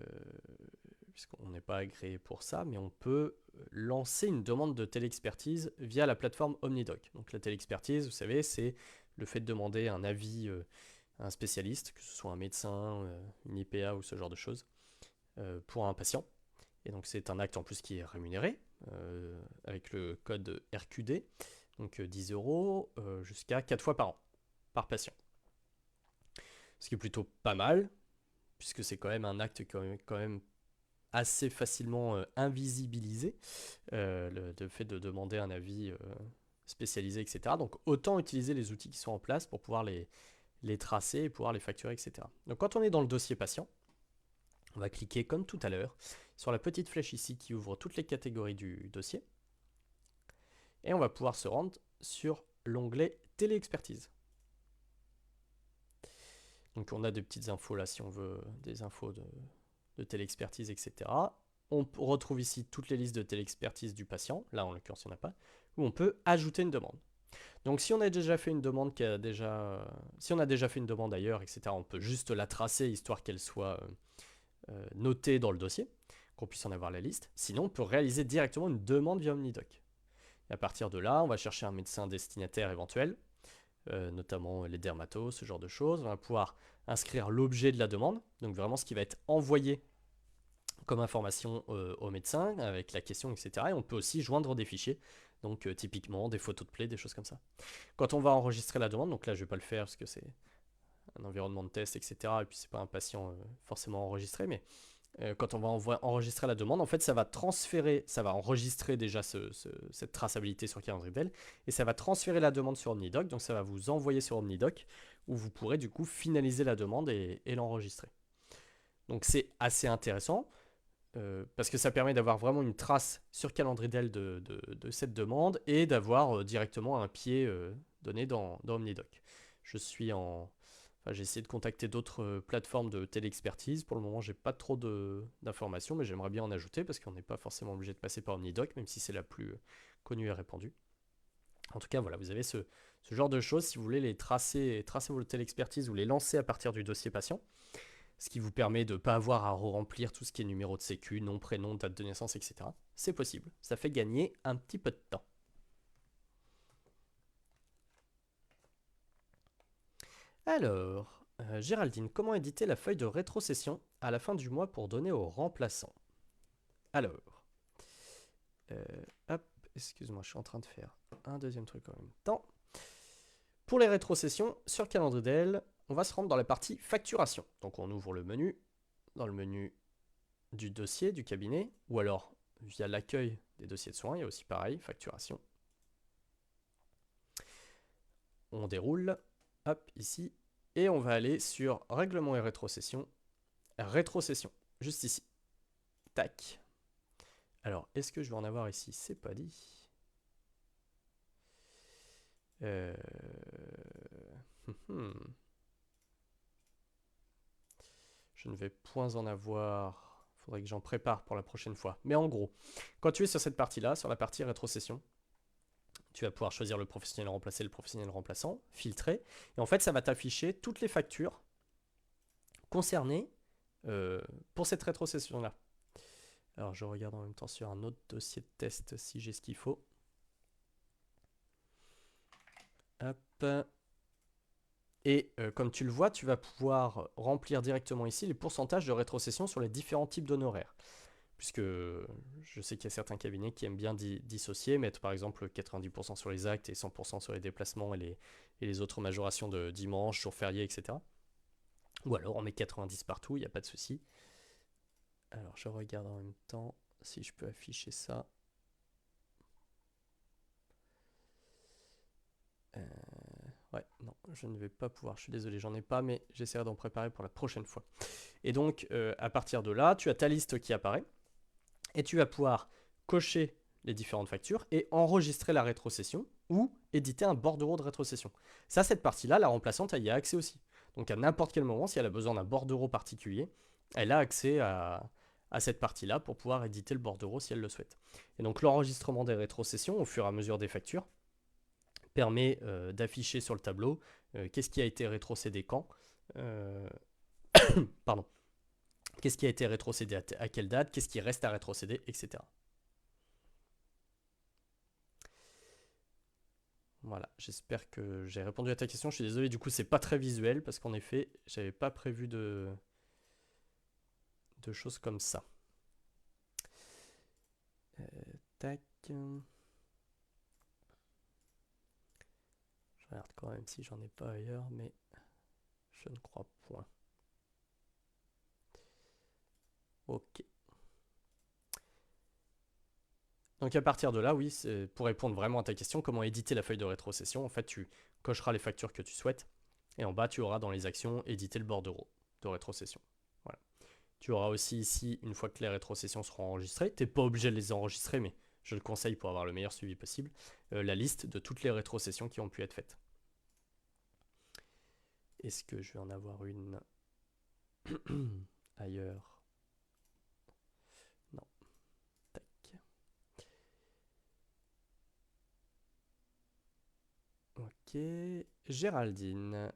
puisqu'on n'est pas agréé pour ça, mais on peut lancer une demande de télé-expertise via la plateforme OmniDoc. Donc la télé-expertise, vous savez, c'est le fait de demander un avis à un spécialiste, que ce soit un médecin, une IPA ou ce genre de choses, pour un patient. Et donc c'est un acte en plus qui est rémunéré, avec le code RQD, donc 10 euros jusqu'à 4 fois par an, par patient. Ce qui est plutôt pas mal, puisque c'est quand même un acte quand même assez facilement invisibilisé, le fait de demander un avis spécialisé, etc. Donc autant utiliser les outils qui sont en place pour pouvoir les tracer et pouvoir les facturer, etc. Donc quand on est dans le dossier patient, on va cliquer comme tout à l'heure sur la petite flèche ici qui ouvre toutes les catégories du dossier. Et on va pouvoir se rendre sur l'onglet Télé-expertise. Donc on a des petites infos là si on veut des infos de télé-expertise, etc. On retrouve ici toutes les listes de télé-expertise du patient, là en l'occurrence il n'y en a pas, où on peut ajouter une demande. Donc si on a déjà fait une demande si on a déjà fait une demande ailleurs, etc., on peut juste la tracer histoire qu'elle soit notée dans le dossier, qu'on puisse en avoir la liste. Sinon on peut réaliser directement une demande via OmniDoc. Et à partir de là, on va chercher un médecin destinataire éventuel, notamment les dermatos, ce genre de choses. On va pouvoir inscrire l'objet de la demande, donc vraiment ce qui va être envoyé comme information au médecin, avec la question, etc. Et on peut aussi joindre des fichiers, donc typiquement des photos de plaie, des choses comme ça. Quand on va enregistrer la demande, donc là je ne vais pas le faire parce que c'est un environnement de test, etc. Et puis c'est pas un patient forcément enregistré, mais quand on va enregistrer la demande, en fait, ça va transférer, ça va enregistrer déjà cette traçabilité sur Calendridel, et ça va transférer la demande sur OmniDoc, donc ça va vous envoyer sur OmniDoc, où vous pourrez du coup finaliser la demande et l'enregistrer. Donc c'est assez intéressant, parce que ça permet d'avoir vraiment une trace sur Calendridel de cette demande, et d'avoir directement un pied donné dans OmniDoc. J'ai essayé de contacter d'autres plateformes de télé-expertise. Pour le moment, j'ai pas trop d'informations, mais j'aimerais bien en ajouter parce qu'on n'est pas forcément obligé de passer par OmniDoc, même si c'est la plus connue et répandue. En tout cas, voilà, vous avez ce genre de choses si vous voulez les tracer vos télé-expertise ou les lancer à partir du dossier patient. Ce qui vous permet de ne pas avoir à remplir tout ce qui est numéro de sécu, nom, prénom, date de naissance, etc. C'est possible. Ça fait gagner un petit peu de temps. Alors, Géraldine, comment éditer la feuille de rétrocession à la fin du mois pour donner au remplaçant? Alors, euh, hop, excuse-moi, je suis en train de faire un deuxième truc en même temps. Pour les rétrocessions, sur Calendridel, on va se rendre dans la partie facturation. Donc on ouvre le menu, dans le menu du dossier, du cabinet, ou alors via l'accueil des dossiers de soins, il y a aussi pareil, facturation. On déroule, hop, ici, et on va aller sur règlement et rétrocession, juste ici. Tac. Alors, est-ce que je vais en avoir ici? C'est pas dit. Je ne vais point en avoir. Faudrait que j'en prépare pour la prochaine fois. Mais en gros, quand tu es sur cette partie-là, sur la partie rétrocession, tu vas pouvoir choisir le professionnel remplacé, le professionnel remplaçant, filtrer. Et en fait, ça va t'afficher toutes les factures concernées pour cette rétrocession-là. Alors, je regarde en même temps sur un autre dossier de test si j'ai ce qu'il faut. Hop. Et comme tu le vois, tu vas pouvoir remplir directement ici les pourcentages de rétrocession sur les différents types d'honoraires. Puisque je sais qu'il y a certains cabinets qui aiment bien dissocier, mettre par exemple 90% sur les actes et 100% sur les déplacements et les autres majorations de dimanche, jours fériés, etc. Ou alors on met 90 partout, il n'y a pas de souci. Alors je regarde en même temps si je peux afficher ça. Ouais, non, je ne vais pas pouvoir, je suis désolé, j'en ai pas, mais j'essaierai d'en préparer pour la prochaine fois. Et donc, à partir de là, tu as ta liste qui apparaît, et tu vas pouvoir cocher les différentes factures et enregistrer la rétrocession ou éditer un bordereau de rétrocession. Ça, cette partie-là, la remplaçante, elle y a accès aussi. Donc à n'importe quel moment, si elle a besoin d'un bordereau particulier, elle a accès à cette partie-là pour pouvoir éditer le bordereau si elle le souhaite. Et donc l'enregistrement des rétrocessions au fur et à mesure des factures permet d'afficher sur le tableau qu'est-ce qui a été rétrocédé quand, pardon, qu'est-ce qui a été rétrocédé à quelle date, qu'est-ce qui reste à rétrocéder, etc. Voilà, j'espère que j'ai répondu à ta question. Je suis désolé, du coup, c'est pas très visuel parce qu'en effet, j'avais pas prévu de choses comme ça. Tac. Je regarde quand même si j'en ai pas ailleurs, mais je ne crois point. Ok. Donc à partir de là, oui, pour répondre vraiment à ta question, comment éditer la feuille de rétrocession, en fait, tu cocheras les factures que tu souhaites, et en bas, tu auras dans les actions, éditer le bordereau de rétrocession. Voilà. Tu auras aussi ici, une fois que les rétrocessions seront enregistrées, tu n'es pas obligé de les enregistrer, mais je le conseille pour avoir le meilleur suivi possible, la liste de toutes les rétrocessions qui ont pu être faites. Est-ce que je vais en avoir une ailleurs? Non. Tac. Ok. Géraldine.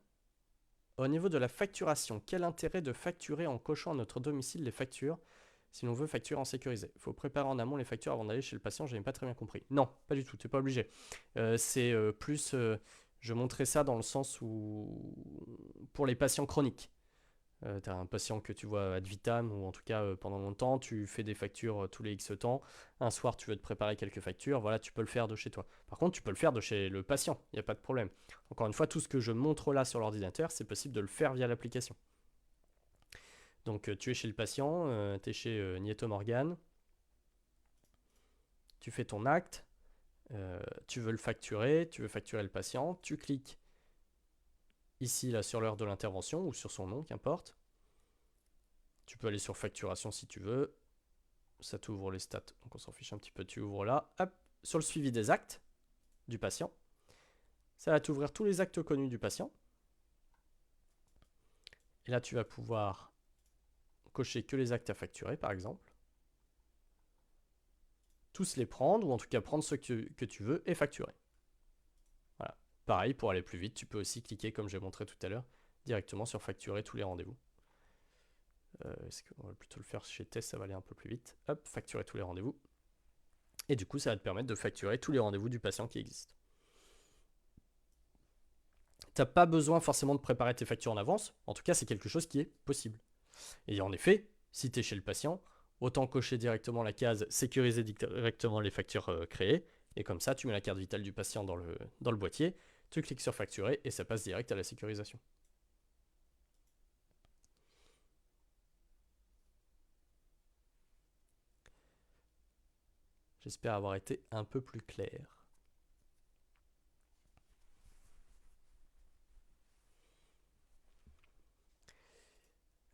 Au niveau de la facturation, quel intérêt de facturer en cochant à notre domicile les factures si l'on veut facturer en sécurisé? Il faut préparer en amont les factures avant d'aller chez le patient, je n'ai pas très bien compris. Non, pas du tout, tu n'es pas obligé. C'est plus, je montrais ça dans le sens où, pour les patients chroniques, tu as un patient que tu vois ad vitam, ou en tout cas pendant longtemps, tu fais des factures tous les X temps, un soir tu veux te préparer quelques factures, voilà, tu peux le faire de chez toi. Par contre, tu peux le faire de chez le patient, il n'y a pas de problème. Encore une fois, tout ce que je montre là sur l'ordinateur, c'est possible de le faire via l'application. Donc tu es chez le patient, tu es chez Nieto Morgan, tu fais ton acte, tu veux le facturer, tu veux facturer le patient, tu cliques ici là sur l'heure de l'intervention ou sur son nom, qu'importe. Tu peux aller sur facturation si tu veux. Ça t'ouvre les stats, donc on s'en fiche un petit peu. Tu ouvres là, hop, sur le suivi des actes du patient. Ça va t'ouvrir tous les actes connus du patient. Et là, tu vas pouvoir cocher que les actes à facturer, par exemple. Tous les prendre, ou en tout cas prendre ceux que tu veux et facturer. Voilà. Pareil, pour aller plus vite, tu peux aussi cliquer, comme j'ai montré tout à l'heure, directement sur facturer tous les rendez-vous. Est-ce qu'on va plutôt le faire chez Test, ça va aller un peu plus vite. Hop, facturer tous les rendez-vous. Et du coup, ça va te permettre de facturer tous les rendez-vous du patient qui existent. Tu n'as pas besoin forcément de préparer tes factures en avance. En tout cas, c'est quelque chose qui est possible. Et en effet, si tu es chez le patient, autant cocher directement la case sécuriser directement les factures créées. Et comme ça, tu mets la carte vitale du patient dans le boîtier, tu cliques sur facturer et ça passe direct à la sécurisation. J'espère avoir été un peu plus clair.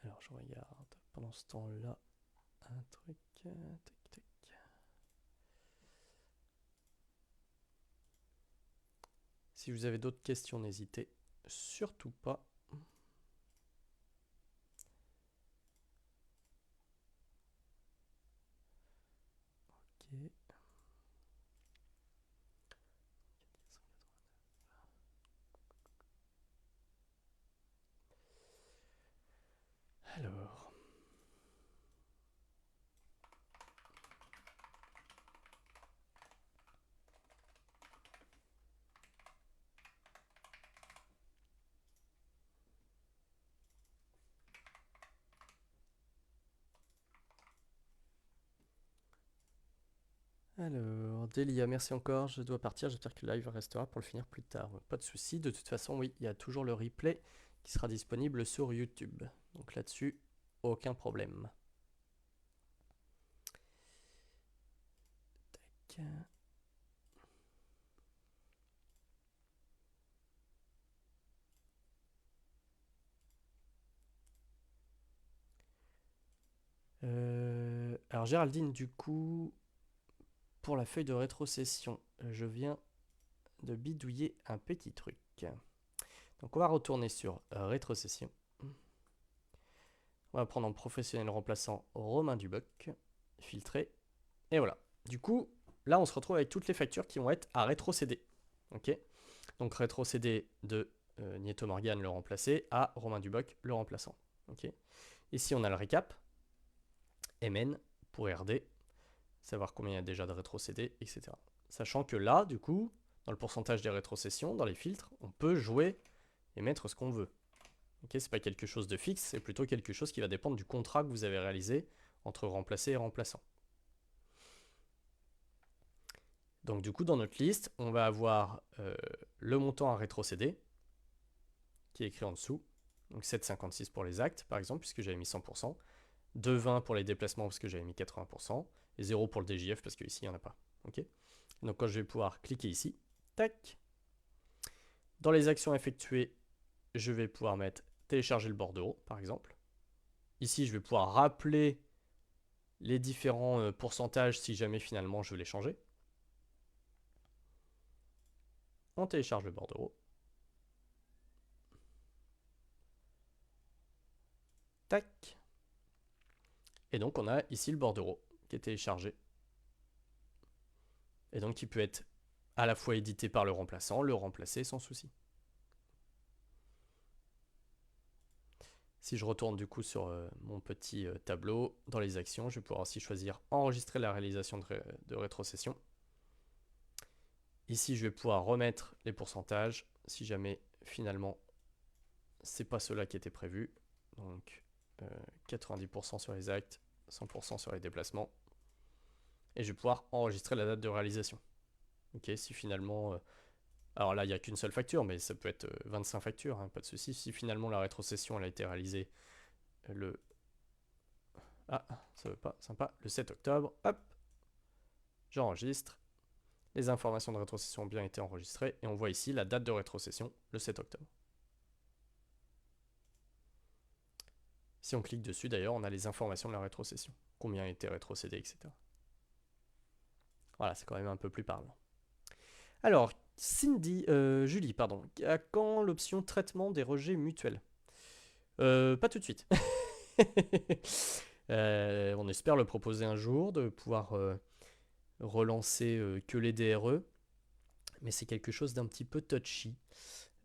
Alors je regarde pendant ce temps-là un truc. Tac, tac. Si vous avez d'autres questions, n'hésitez surtout pas. Ok. Alors. Alors, Delia, merci encore, je dois partir, j'espère que le live restera pour le finir plus tard. Pas de souci, de toute façon, oui, il y a toujours le replay qui sera disponible sur YouTube. Donc là-dessus, aucun problème. Tac. Alors Géraldine, du coup, pour la feuille de rétrocession, je viens de bidouiller un petit truc. Donc on va retourner sur rétrocession. On va prendre en professionnel remplaçant Romain Duboc, filtrer, et voilà. Du coup, là on se retrouve avec toutes les factures qui vont être à rétrocéder. Ok. Donc rétrocéder de Nieto Morgan le remplacé à Romain Duboc le remplaçant. Ok. Ici on a le récap, MN pour RD, savoir combien il y a déjà de rétrocédés, etc. Sachant que là, du coup, dans le pourcentage des rétrocessions, dans les filtres, on peut jouer et mettre ce qu'on veut. Okay, c'est pas quelque chose de fixe, c'est plutôt quelque chose qui va dépendre du contrat que vous avez réalisé entre remplacé et remplaçant. Donc du coup, dans notre liste, on va avoir le montant à rétrocéder, qui est écrit en dessous. Donc 7,56 pour les actes, par exemple, puisque j'avais mis 100%. 2,20 pour les déplacements, parce que j'avais mis 80%. Et 0 pour le DJF, parce qu'ici, il n'y en a pas. Okay. Donc quand je vais pouvoir cliquer ici, tac. Dans les actions effectuées, je vais pouvoir mettre télécharger le bordereau, par exemple. Ici, je vais pouvoir rappeler les différents pourcentages si jamais finalement je veux les changer. On télécharge le bordereau. Tac. Et donc on a ici le bordereau qui est téléchargé. Et donc qui peut être à la fois édité par le remplaçant, le remplacer sans souci. Si je retourne du coup sur mon petit tableau, dans les actions, je vais pouvoir aussi choisir enregistrer la réalisation de rétrocession. Ici, je vais pouvoir remettre les pourcentages si jamais finalement c'est pas cela qui était prévu. Donc 90% sur les actes, 100% sur les déplacements. Et je vais pouvoir enregistrer la date de réalisation. Ok, si finalement... alors là, il n'y a qu'une seule facture, mais ça peut être 25 factures, hein, pas de souci. Si finalement la rétrocession elle a été réalisée le... Ah, ça veut pas, sympa. Le 7 octobre, hop, j'enregistre. Les informations de rétrocession ont bien été enregistrées. Et on voit ici la date de rétrocession, le 7 octobre. Si on clique dessus, d'ailleurs, on a les informations de la rétrocession. Combien a été rétrocédé, etc. Voilà, c'est quand même un peu plus parlant. Alors, Julie, pardon. À quand l'option traitement des rejets mutuels? Pas tout de suite. On espère le proposer un jour, de pouvoir relancer que les DRE. Mais c'est quelque chose d'un petit peu touchy.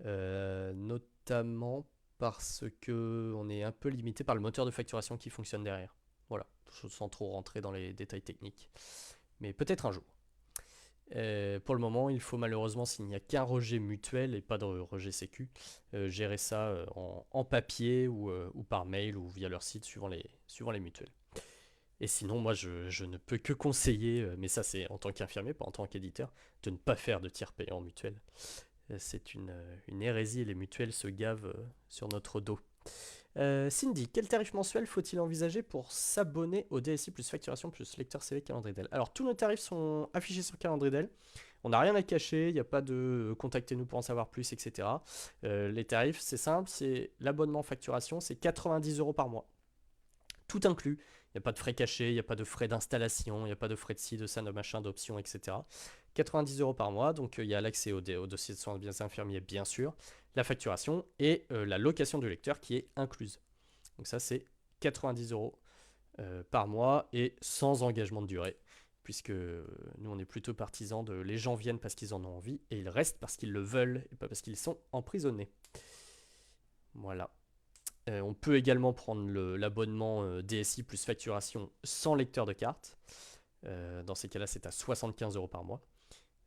Notamment parce que on est un peu limité par le moteur de facturation qui fonctionne derrière. Voilà, sans trop rentrer dans les détails techniques. Mais peut-être un jour. Pour le moment, il faut malheureusement, s'il n'y a qu'un rejet mutuel et pas de rejet sécu, gérer ça en papier ou par mail ou via leur site suivant les mutuelles. Et sinon, moi, je ne peux que conseiller, mais ça c'est en tant qu'infirmier, pas en tant qu'éditeur, de ne pas faire de tiers payant mutuel. C'est une hérésie et les mutuelles se gavent sur notre dos. Cindy, quel tarif mensuel faut-il envisager pour s'abonner au DSI plus facturation plus lecteur CV calendrier d'elle? Alors tous nos tarifs sont affichés sur calendrier d'elle. On n'a rien à cacher, il n'y a pas de contactez-nous pour en savoir plus, etc. Les tarifs, c'est simple, c'est l'abonnement facturation, c'est 90 € par mois. Tout inclus. Il n'y a pas de frais cachés, il n'y a pas de frais d'installation, il n'y a pas de frais de ci, de ça, de machin, d'options, etc. 90 € par mois, donc il y a l'accès au dossier de soins de biens infirmiers, bien sûr, la facturation et la location du lecteur qui est incluse. Donc ça, c'est 90 € par mois et sans engagement de durée, puisque nous, on est plutôt partisans de les gens viennent parce qu'ils en ont envie et ils restent parce qu'ils le veulent et pas parce qu'ils sont emprisonnés. Voilà. On peut également prendre l'abonnement DSI plus facturation sans lecteur de carte. Dans ces cas-là, c'est à 75 € par mois.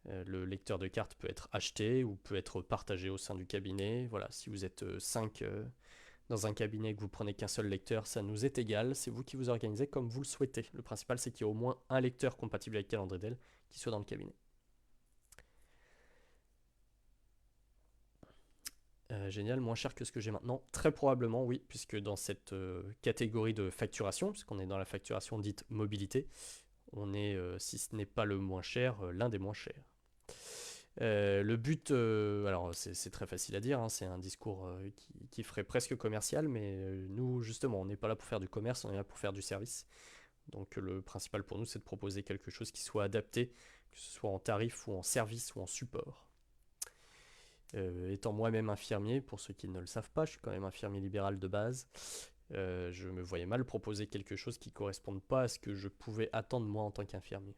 Le lecteur de carte peut être acheté ou peut être partagé au sein du cabinet. Voilà, si vous êtes 5 dans un cabinet, que vous prenez qu'un seul lecteur, ça nous est égal, c'est vous qui vous organisez comme vous le souhaitez. Le principal, c'est qu'il y ait au moins un lecteur compatible avec Calendridel qui soit dans le cabinet. Génial, moins cher que ce que j'ai maintenant. Très probablement, oui, puisque dans cette catégorie de facturation, puisqu'on est dans la facturation dite mobilité, on est, si ce n'est pas le moins cher, l'un des moins chers. Le but, alors c'est très facile à dire, hein, c'est un discours qui ferait presque commercial, mais nous, justement, on n'est pas là pour faire du commerce, on est là pour faire du service. Donc le principal pour nous, c'est de proposer quelque chose qui soit adapté, que ce soit en tarif ou en service ou en support. Étant moi-même infirmier, pour ceux qui ne le savent pas, je suis quand même infirmier libéral de base. Je me voyais mal proposer quelque chose qui ne corresponde pas à ce que je pouvais attendre moi en tant qu'infirmier.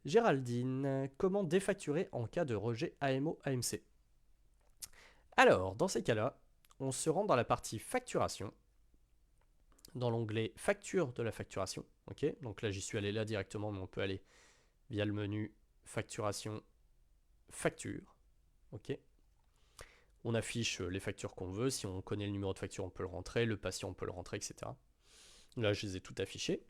Géraldine, comment défacturer en cas de rejet AMO-AMC? Alors, dans ces cas-là, on se rend dans la partie facturation, dans l'onglet facture de la facturation. Ok, donc là, j'y suis allé là directement, mais on peut aller via le menu facturation, facture. Ok. On affiche les factures qu'on veut. Si on connaît le numéro de facture, on peut le rentrer. Le patient, on peut le rentrer, etc. Là, je les ai tout affichés.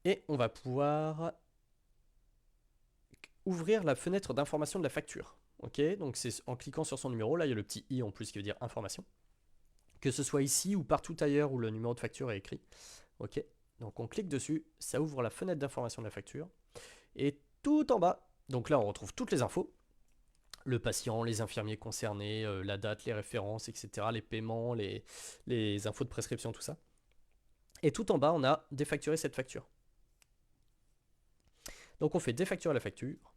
Et on va pouvoir ouvrir la fenêtre d'information de la facture. Ok, donc c'est en cliquant sur son numéro. Là, il y a le petit i en plus qui veut dire information. Que ce soit ici ou partout ailleurs où le numéro de facture est écrit. Ok, donc on clique dessus. Ça ouvre la fenêtre d'information de la facture. Et tout en bas, donc là, on retrouve toutes les infos. Le patient, les infirmiers concernés, la date, les références, etc., les paiements, les infos de prescription, tout ça. Et tout en bas, on a défacturé cette facture. Donc on fait défacturer la facture.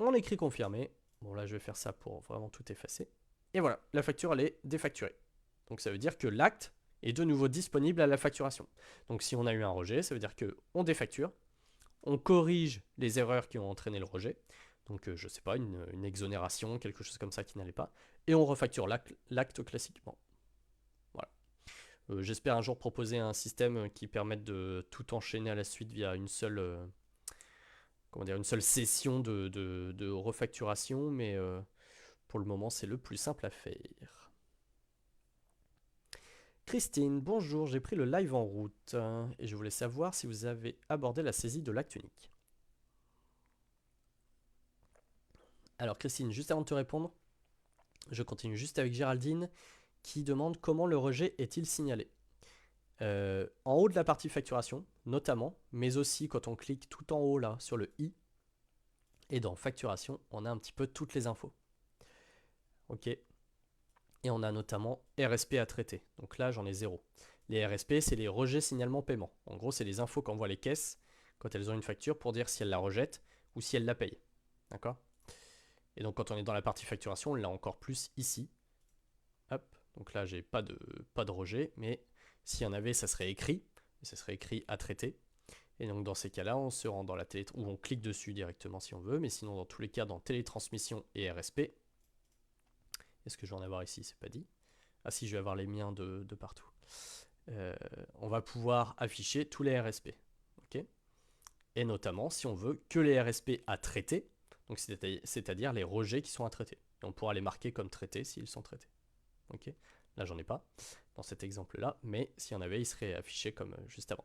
On écrit confirmer. Bon là, je vais faire ça pour vraiment tout effacer. Et voilà, la facture, elle est défacturée. Donc ça veut dire que l'acte est de nouveau disponible à la facturation. Donc si on a eu un rejet, ça veut dire qu'on défacture, on corrige les erreurs qui ont entraîné le rejet. Donc, je sais pas, une exonération, quelque chose comme ça qui n'allait pas. Et on refacture l'acte classiquement. Voilà. J'espère un jour proposer un système qui permette de tout enchaîner à la suite via une seule, une seule session de refacturation. Mais pour le moment, c'est le plus simple à faire. Christine, bonjour, j'ai pris le live en route. Et je voulais savoir si vous avez abordé la saisie de l'acte unique. Alors Christine, juste avant de te répondre, je continue juste avec Géraldine qui demande comment le rejet est-il signalé. En haut de la partie facturation, notamment, mais aussi quand on clique tout en haut là sur le i, et dans facturation, on a un petit peu toutes les infos. Ok. Et on a notamment RSP à traiter. Donc là, j'en ai 0. Les RSP, c'est les rejets signalement paiement. En gros, c'est les infos qu'envoient les caisses quand elles ont une facture pour dire si elles la rejettent ou si elles la payent. D'accord? Et donc quand on est dans la partie facturation, on l'a encore plus ici. Hop, donc là j'ai pas de rejet, mais s'il y en avait, ça serait écrit, et ça serait écrit à traiter. Et donc dans ces cas-là, on se rend dans la télé, ou on clique dessus directement si on veut, mais sinon dans tous les cas, dans télétransmission et RSP, est-ce que je vais en avoir ici? C'est pas dit. Ah si, je vais avoir les miens de partout. On va pouvoir afficher tous les RSP. Okay, et notamment si on veut que les RSP à traiter, donc c'est-à-dire les rejets qui sont à traiter. Et on pourra les marquer comme traités s'ils sont traités. Ok, là j'en ai pas dans cet exemple là, mais s'il y en avait, il serait affiché comme juste avant.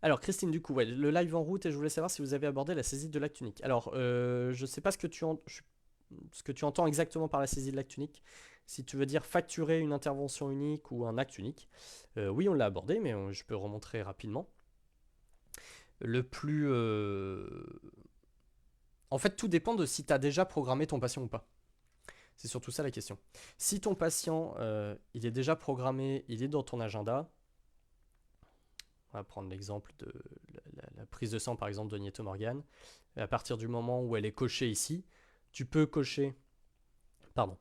Alors Christine, du coup, ouais, le live en route, et je voulais savoir si vous avez abordé la saisie de l'acte unique. Alors je sais pas ce que tu entends exactement par la saisie de l'acte unique. Si tu veux dire facturer une intervention unique ou un acte unique, oui on l'a abordé, mais je peux remontrer rapidement. Le plus en fait, tout dépend de si tu as déjà programmé ton patient ou pas. C'est surtout ça la question. Si ton patient, il est déjà programmé, il est dans ton agenda, on va prendre l'exemple de la prise de sang par exemple de Nieto Morgan, à partir du moment où elle est cochée ici, tu peux cocher, pardon,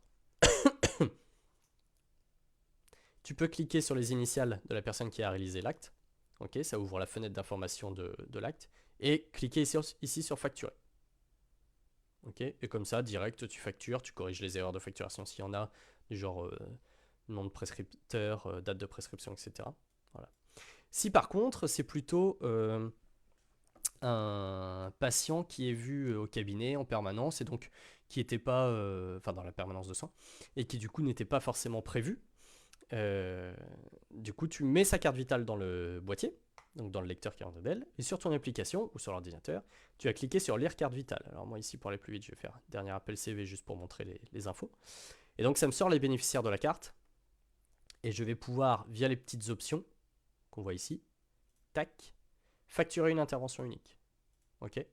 tu peux cliquer sur les initiales de la personne qui a réalisé l'acte, ok, ça ouvre la fenêtre d'information de l'acte, et cliquer ici sur facturer. Ok, et comme ça, direct, tu factures, tu corriges les erreurs de facturation s'il y en a, du genre nom de prescripteur, date de prescription, etc. Voilà. Si par contre, c'est plutôt un patient qui est vu au cabinet en permanence et donc qui n'était pas, enfin dans la permanence de soins, et qui du coup n'était pas forcément prévu. Du coup, tu mets sa carte vitale dans le boîtier, donc dans le lecteur calendrier, et sur ton application ou sur l'ordinateur, tu vas cliquer sur lire carte vitale. Alors moi ici, pour aller plus vite, je vais faire dernier appel CV juste pour montrer les infos. Et donc ça me sort les bénéficiaires de la carte, et je vais pouvoir, via les petites options qu'on voit ici, tac, facturer une intervention unique. Ok.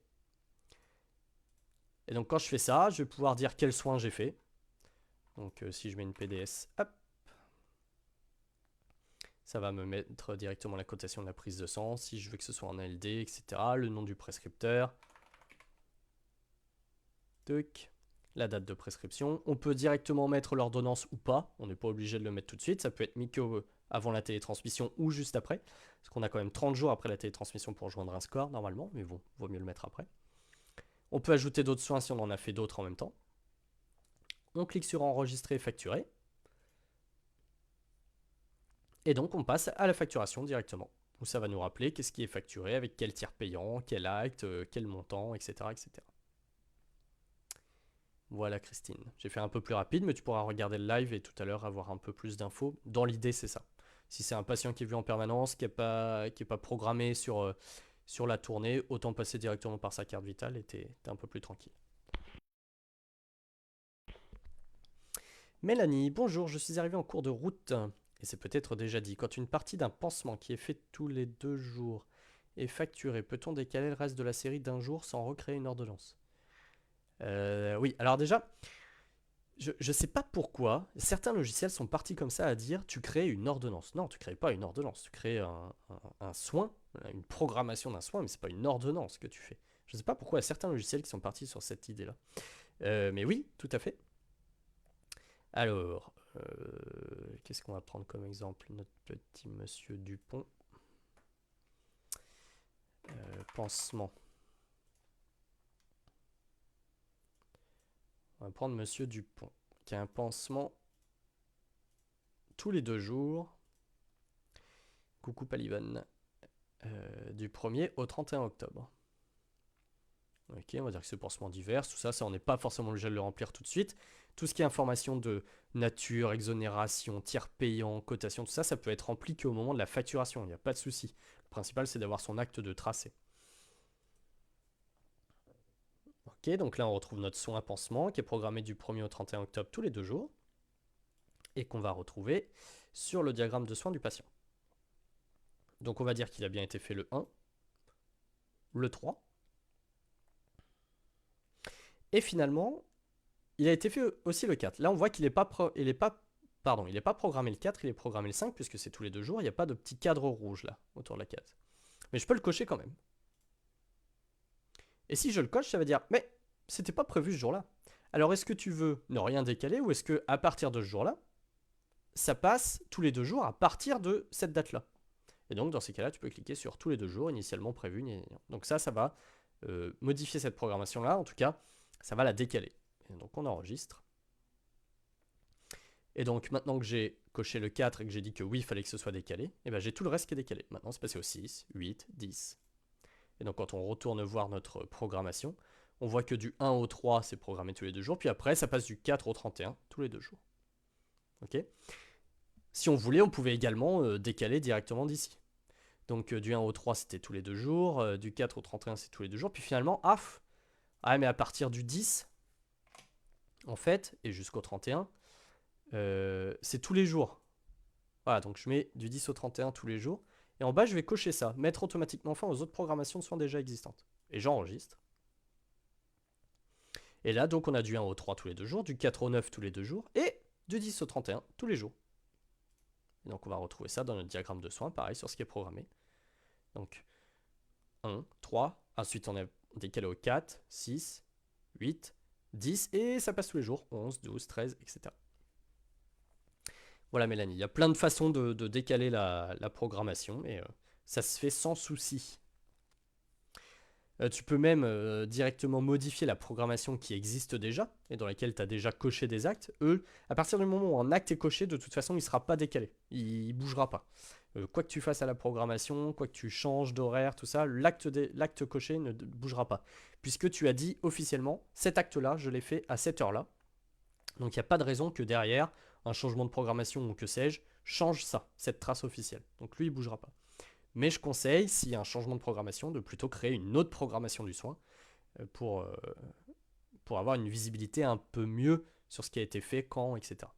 Et donc quand je fais ça, je vais pouvoir dire quel soin j'ai fait. Donc si je mets une PDS, hop, ça va me mettre directement la cotation de la prise de sang, si je veux que ce soit en ALD, etc. Le nom du prescripteur. Tuc. La date de prescription. On peut directement mettre l'ordonnance ou pas. On n'est pas obligé de le mettre tout de suite. Ça peut être mis avant la télétransmission ou juste après. Parce qu'on a quand même 30 jours après la télétransmission pour joindre un score normalement. Mais bon, vaut mieux le mettre après. On peut ajouter d'autres soins si on en a fait d'autres en même temps. On clique sur enregistrer et facturer. Et donc on passe à la facturation directement. Où ça va nous rappeler qu'est-ce qui est facturé, avec quel tiers payant, quel acte, quel montant, etc., etc. Voilà Christine. J'ai fait un peu plus rapide, mais tu pourras regarder le live et tout à l'heure avoir un peu plus d'infos. Dans l'idée, c'est ça. Si c'est un patient qui est vu en permanence, qui n'est pas programmé sur la tournée, autant passer directement par sa carte vitale et t'es un peu plus tranquille. Mélanie, bonjour, je suis arrivée en cours de route. Et c'est peut-être déjà dit. Quand une partie d'un pansement qui est fait tous les 2 jours est facturée, peut-on décaler le reste de la série d'un jour sans recréer une ordonnance? Oui, alors déjà, je ne sais pas pourquoi certains logiciels sont partis comme ça à dire tu crées une ordonnance. Non, tu ne crées pas une ordonnance, tu crées un soin, une programmation d'un soin, mais c'est pas une ordonnance que tu fais. Je ne sais pas pourquoi il y a certains logiciels qui sont partis sur cette idée-là. Mais oui, tout à fait. Alors, qu'est-ce qu'on va prendre comme exemple? Notre petit monsieur Dupont. Pansement. On va prendre monsieur Dupont, qui a un pansement tous les 2 jours. Coucou Palivan. Du 1er au 31 octobre. Ok, on va dire que c'est pansement divers, tout ça, on n'est pas forcément obligé de le remplir tout de suite. Tout ce qui est information de nature, exonération, tiers payant, cotation, tout ça, ça peut être rempli qu'au moment de la facturation, il n'y a pas de souci. Le principal, c'est d'avoir son acte de tracé. Ok, donc là, on retrouve notre soin pansement qui est programmé du 1er au 31 octobre tous les 2 jours et qu'on va retrouver sur le diagramme de soins du patient. Donc on va dire qu'il a bien été fait le 1, le 3, et finalement, il a été fait aussi le 4. Là, on voit qu'il n'est pas, programmé le 4, il est programmé le 5, puisque c'est tous les 2 jours. Il n'y a pas de petit cadre rouge là, autour de la case. Mais je peux le cocher quand même. Et si je le coche, ça veut dire, mais c'était pas prévu ce jour-là. Alors, est-ce que tu veux ne rien décaler, ou est-ce que à partir de ce jour-là, ça passe tous les 2 jours à partir de cette date-là? Et donc, dans ces cas-là, tu peux cliquer sur tous les 2 jours initialement prévus. Donc ça va modifier cette programmation-là. En tout cas, ça va la décaler. Et donc, on enregistre. Et donc, maintenant que j'ai coché le 4 et que j'ai dit que oui, il fallait que ce soit décalé, et ben j'ai tout le reste qui est décalé. Maintenant, c'est passé au 6, 8, 10. Et donc, quand on retourne voir notre programmation, on voit que du 1 au 3, c'est programmé tous les 2 jours. Puis après, ça passe du 4 au 31, tous les 2 jours. Ok. Si on voulait, on pouvait également décaler directement d'ici. Donc, du 1 au 3, c'était tous les 2 jours. Du 4 au 31, c'est tous les 2 jours. Puis finalement, mais à partir du 10, en fait, et jusqu'au 31, c'est tous les jours. Voilà, donc je mets du 10 au 31 tous les jours. Et en bas, je vais cocher ça, mettre automatiquement fin aux autres programmations de soins déjà existantes. Et j'enregistre. Et là, donc, on a du 1 au 3 tous les 2 jours, du 4 au 9 tous les 2 jours, et du 10 au 31 tous les jours. Et donc, on va retrouver ça dans notre diagramme de soins, pareil, sur ce qui est programmé. Donc, 1, 3, ensuite on est décalé au 4, 6, 8, 10, et ça passe tous les jours, 11, 12, 13, etc. Voilà Mélanie, il y a plein de façons de décaler la programmation, et ça se fait sans souci. Tu peux même directement modifier la programmation qui existe déjà et dans laquelle tu as déjà coché des actes. Eux, à partir du moment où un acte est coché, de toute façon, il ne sera pas décalé. Il ne bougera pas. Quoi que tu fasses à la programmation, quoi que tu changes d'horaire, tout ça, l'acte coché ne bougera pas. Puisque tu as dit officiellement, cet acte-là, je l'ai fait à cette heure-là. Donc il n'y a pas de raison que derrière, un changement de programmation ou que sais-je, change ça, cette trace officielle. Donc lui, il ne bougera pas. Mais je conseille, s'il y a un changement de programmation, de plutôt créer une autre programmation du soin pour avoir une visibilité un peu mieux sur ce qui a été fait, quand, etc.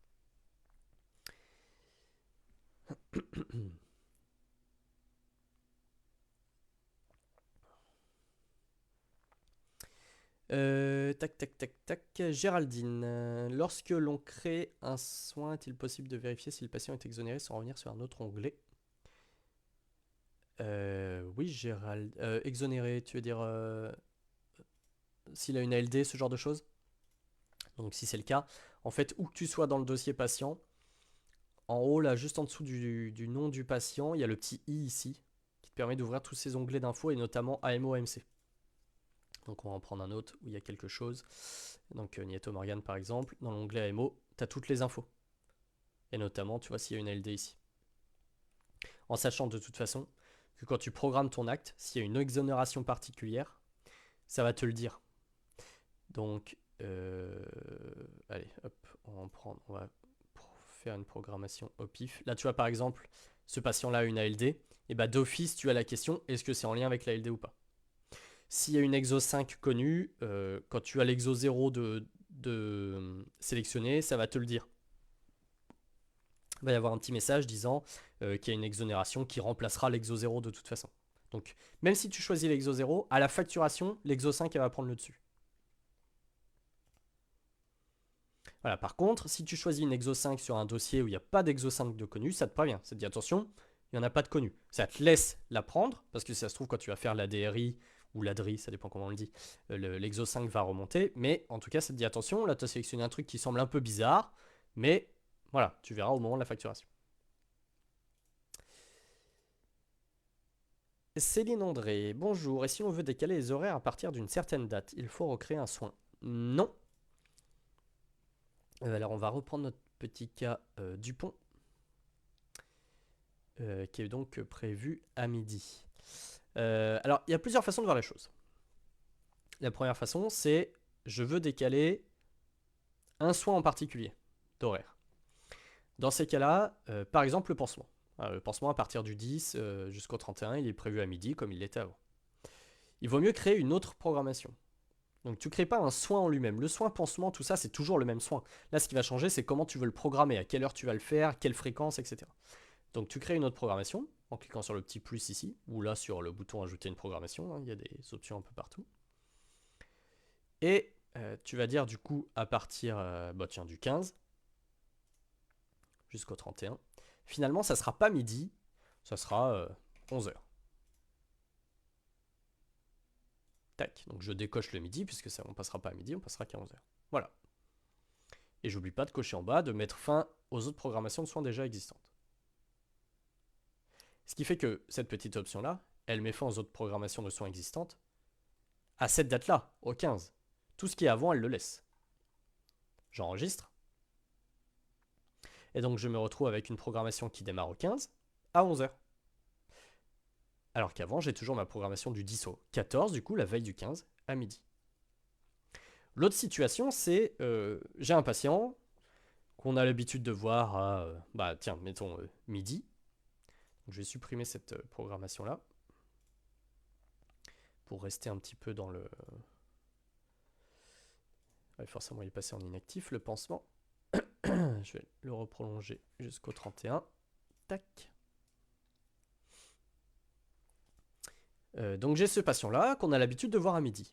Tac, tac, tac, tac. Géraldine, lorsque l'on crée un soin, est-il possible de vérifier si le patient est exonéré sans revenir sur un autre onglet? Oui, Gérald. Exonéré, tu veux dire s'il a une ALD, ce genre de choses? Donc si c'est le cas, en fait, où que tu sois dans le dossier patient, en haut, là, juste en dessous du nom du patient, il y a le petit i ici, qui te permet d'ouvrir tous ces onglets d'infos, et notamment AMO-AMC. Donc on va en prendre un autre où il y a quelque chose. Donc Nieto Morgan par exemple, dans l'onglet AMO, tu as toutes les infos. Et notamment, tu vois, s'il y a une LD ici. En sachant de toute façon que quand tu programmes ton acte, s'il y a une exonération particulière, ça va te le dire. Donc, allez, hop, on va faire une programmation au pif. Là, tu vois, par exemple, ce patient-là a une ALD, et bah d'office, tu as la question, est-ce que c'est en lien avec la LD ou pas? S'il y a une exo 5 connue, quand tu as l'exo 0 de sélectionner, ça va te le dire. Il va y avoir un petit message disant qu'il y a une exonération qui remplacera l'exo 0 de toute façon. Donc, même si tu choisis l'exo 0, à la facturation, l'exo 5 elle va prendre le dessus. Voilà, par contre, si tu choisis une exo 5 sur un dossier où il n'y a pas d'exo 5 de connu, ça te prévient. Ça te dit attention, il n'y en a pas de connu. Ça te laisse la prendre, parce que si ça se trouve, quand tu vas faire la DRI ou la DRI, ça dépend comment on le dit, l'exo 5 va remonter. Mais en tout cas, ça te dit attention, là tu as sélectionné un truc qui semble un peu bizarre, mais voilà, tu verras au moment de la facturation. Céline André, bonjour. Et si on veut décaler les horaires à partir d'une certaine date, il faut recréer un soin? Non. Alors on va reprendre notre petit cas Dupont, qui est donc prévu à midi. Alors il y a plusieurs façons de voir la chose. La première façon, c'est je veux décaler un soin en particulier d'horaire. Dans ces cas-là, par exemple le pansement. Le pansement à partir du 10 jusqu'au 31, il est prévu à midi comme il l'était avant. Il vaut mieux créer une autre programmation. Donc tu ne crées pas un soin en lui-même. Le soin, pansement, tout ça, c'est toujours le même soin. Là, ce qui va changer, c'est comment tu veux le programmer, à quelle heure tu vas le faire, quelle fréquence, etc. Donc tu crées une autre programmation en cliquant sur le petit plus ici, ou là sur le bouton ajouter une programmation, hein, il y a des options un peu partout. Et tu vas dire du coup à partir du 15 jusqu'au 31. Finalement, ça sera pas midi, ça sera 11h. Tac, donc je décoche le midi, puisque ça, on passera pas à midi, on passera qu'à 11h. Voilà. Et j'oublie pas de cocher en bas, de mettre fin aux autres programmations de soins déjà existantes. Ce qui fait que cette petite option-là, elle met fin aux autres programmations de soins existantes à cette date-là, au 15. Tout ce qui est avant, elle le laisse. J'enregistre. Et donc je me retrouve avec une programmation qui démarre au 15 à 11h. Alors qu'avant, j'ai toujours ma programmation du 10 au 14, du coup, la veille du 15 à midi. L'autre situation, c'est j'ai un patient qu'on a l'habitude de voir à, mettons midi. Donc, je vais supprimer cette programmation-là pour rester un petit peu dans le... Ouais, forcément, il est passé en inactif, le pansement. Je vais le reprolonger jusqu'au 31. Tac. Donc j'ai ce patient-là qu'on a l'habitude de voir à midi.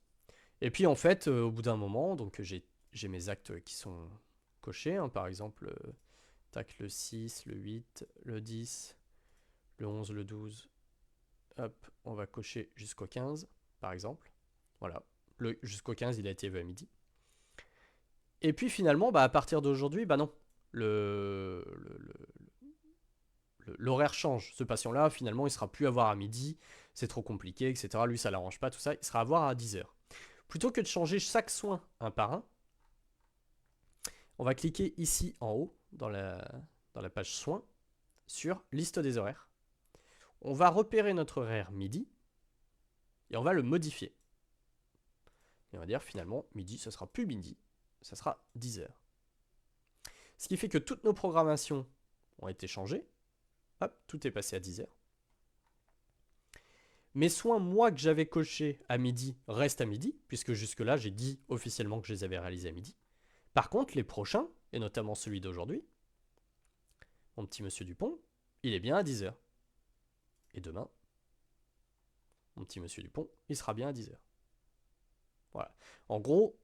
Et puis en fait, au bout d'un moment, donc j'ai mes actes qui sont cochés, hein, par exemple, tac, le 6, le 8, le 10, le 11, le 12. Hop, on va cocher jusqu'au 15, par exemple. Voilà, jusqu'au 15, il a été vu à midi. Et puis finalement, à partir d'aujourd'hui, non. l'horaire change. Ce patient-là, finalement, il sera plus à voir à midi, c'est trop compliqué, etc. Lui, ça l'arrange pas, tout ça, il sera à voir à 10 heures. Plutôt que de changer chaque soin un par un, on va cliquer ici en haut, dans la page soins, sur liste des horaires. On va repérer notre horaire midi, et on va le modifier. Et on va dire finalement, midi, ça sera plus midi, ça sera 10 heures. Ce qui fait que toutes nos programmations ont été changées. Hop, tout est passé à 10 heures. Mes soins, moi, que j'avais cochés à midi, restent à midi, puisque jusque-là, j'ai dit officiellement que je les avais réalisés à midi. Par contre, les prochains, et notamment celui d'aujourd'hui, mon petit monsieur Dupont, il est bien à 10 heures. Et demain, mon petit monsieur Dupont, il sera bien à 10 heures. Voilà. En gros,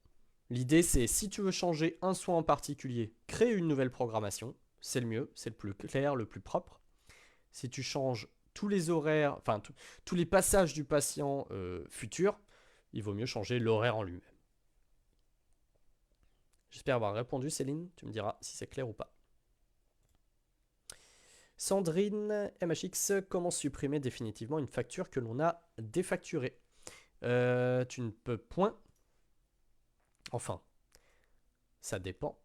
l'idée, c'est si tu veux changer un soin en particulier, crée une nouvelle programmation. C'est le mieux, c'est le plus clair, le plus propre. Si tu changes tous les horaires, enfin tous les passages du patient futur, il vaut mieux changer l'horaire en lui-même. J'espère avoir répondu, Céline. Tu me diras si c'est clair ou pas. Sandrine, MHX, comment supprimer définitivement une facture que l'on a défacturée? Tu ne peux point. Enfin, ça dépend.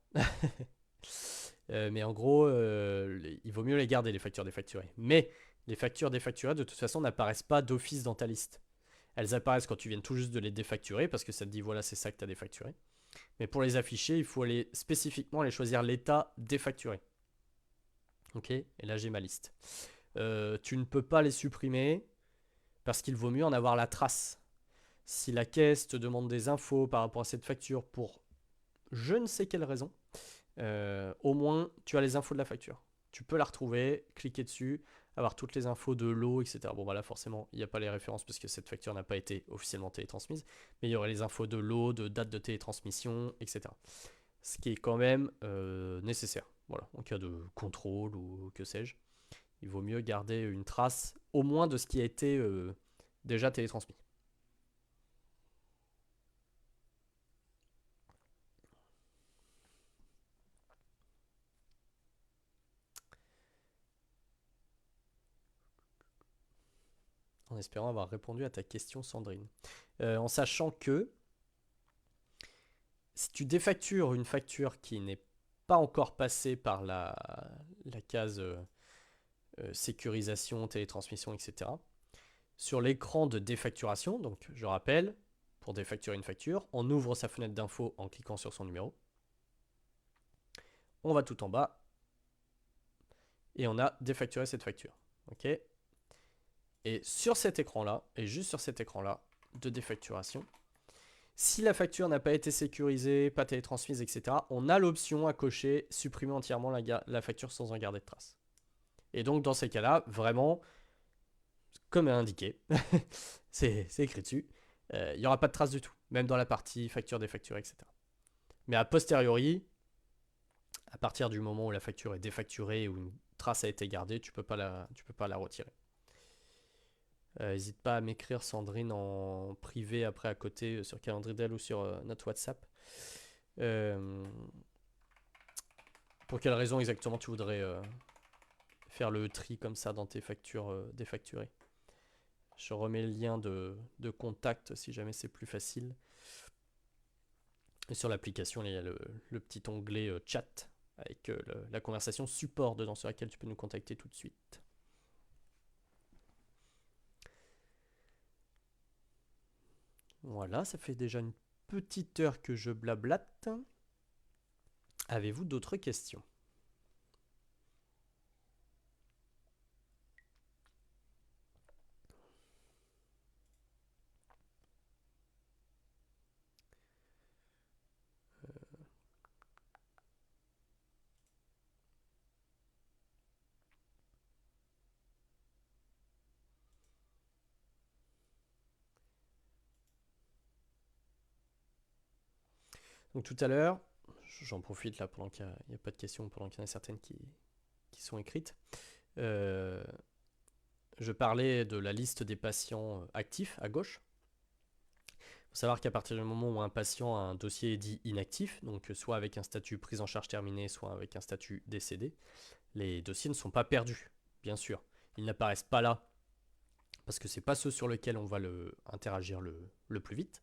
Mais en gros, il vaut mieux les garder, les factures défacturées. Mais les factures défacturées, de toute façon, n'apparaissent pas d'office dans ta liste. Elles apparaissent quand tu viens tout juste de les défacturer, parce que ça te dit, voilà, c'est ça que tu as défacturé. Mais pour les afficher, il faut aller spécifiquement aller choisir l'état défacturé. Ok, et là j'ai ma liste. Tu ne peux pas les supprimer, parce qu'il vaut mieux en avoir la trace. Si la caisse te demande des infos par rapport à cette facture pour je ne sais quelle raison, au moins tu as les infos de la facture. Tu peux la retrouver, cliquer dessus, avoir toutes les infos de l'eau, etc. Bon, voilà, forcément, il n'y a pas les références parce que cette facture n'a pas été officiellement télétransmise, mais il y aurait les infos de l'eau, de date de télétransmission, etc. Ce qui est quand même nécessaire. Voilà, en cas de contrôle ou que sais-je, il vaut mieux garder une trace au moins de ce qui a été déjà télétransmis. En espérant avoir répondu à ta question, Sandrine. En sachant que si tu défactures une facture qui n'est pas encore passée par la case sécurisation, télétransmission, etc., sur l'écran de défacturation, donc je rappelle, pour défacturer une facture, on ouvre sa fenêtre d'info en cliquant sur son numéro. On va tout en bas et on a défacturé cette facture. Ok. Et sur cet écran-là, et juste sur cet écran-là de défacturation, si la facture n'a pas été sécurisée, pas télétransmise, etc., on a l'option à cocher supprimer entièrement la facture sans en garder de trace. Et donc dans ces cas-là, vraiment, comme indiqué, c'est écrit dessus, il n'y aura pas de trace du tout, même dans la partie facture défacturée, etc. Mais a posteriori, à partir du moment où la facture est défacturée ou une trace a été gardée, tu peux pas la retirer. N'hésite pas à m'écrire, Sandrine, en privé après à côté sur Calendridel ou sur notre WhatsApp. Pour quelle raison exactement tu voudrais faire le tri comme ça dans tes factures défacturées? Je remets le lien de contact si jamais c'est plus facile. Et sur l'application, il y a le petit onglet chat avec la conversation support dedans sur laquelle tu peux nous contacter tout de suite. Voilà, ça fait déjà une petite heure que je blablate. Avez-vous d'autres questions? Donc tout à l'heure, j'en profite là pendant qu'il n'y a pas de questions, pendant qu'il y en a certaines qui sont écrites. Je parlais de la liste des patients actifs à gauche. Il faut savoir qu'à partir du moment où un patient a un dossier dit inactif, donc soit avec un statut prise en charge terminée, soit avec un statut décédé, les dossiers ne sont pas perdus. bien sûr, ils n'apparaissent pas là, parce que c'est pas ceux sur lesquels on va interagir le plus vite,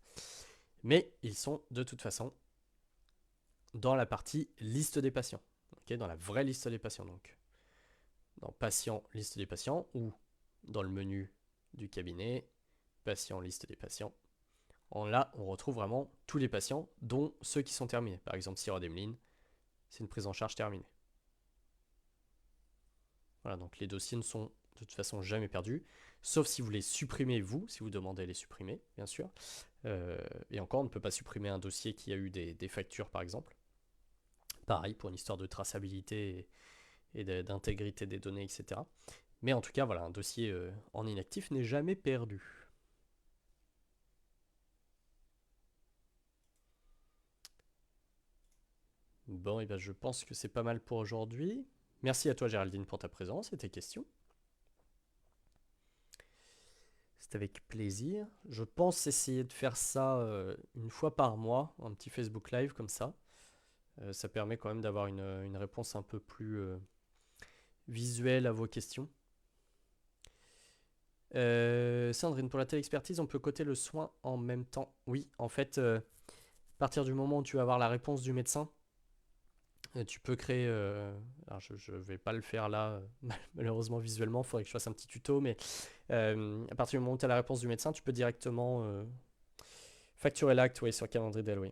mais ils sont de toute façon dans la partie liste des patients, okay, dans la vraie liste des patients, donc dans patient, liste des patients, ou dans le menu du cabinet, patient, liste des patients. Là, on retrouve vraiment tous les patients, dont ceux qui sont terminés. Par exemple, Sirod-Emeline, c'est une prise en charge terminée. Voilà, donc les dossiers ne sont de toute façon jamais perdus, sauf si vous les supprimez vous, si vous demandez à les supprimer, bien sûr. Et encore, on ne peut pas supprimer un dossier qui a eu des factures, par exemple. Pareil, pour une histoire de traçabilité et d'intégrité des données, etc. Mais en tout cas, voilà, un dossier en inactif n'est jamais perdu. Bon, et ben je pense que c'est pas mal pour aujourd'hui. Merci à toi, Géraldine, pour ta présence et tes questions. C'est avec plaisir. Je pense essayer de faire ça une fois par mois, un petit Facebook Live comme ça. Ça permet quand même d'avoir une réponse un peu plus visuelle à vos questions. Sandrine, pour la téléexpertise, on peut coter le soin en même temps. Oui, en fait, à partir du moment où tu vas avoir la réponse du médecin, tu peux créer. Alors je ne vais pas le faire là, malheureusement visuellement, il faudrait que je fasse un petit tuto, mais à partir du moment où tu as la réponse du médecin, tu peux directement facturer l'acte, oui, sur calendrier d'elle, oui.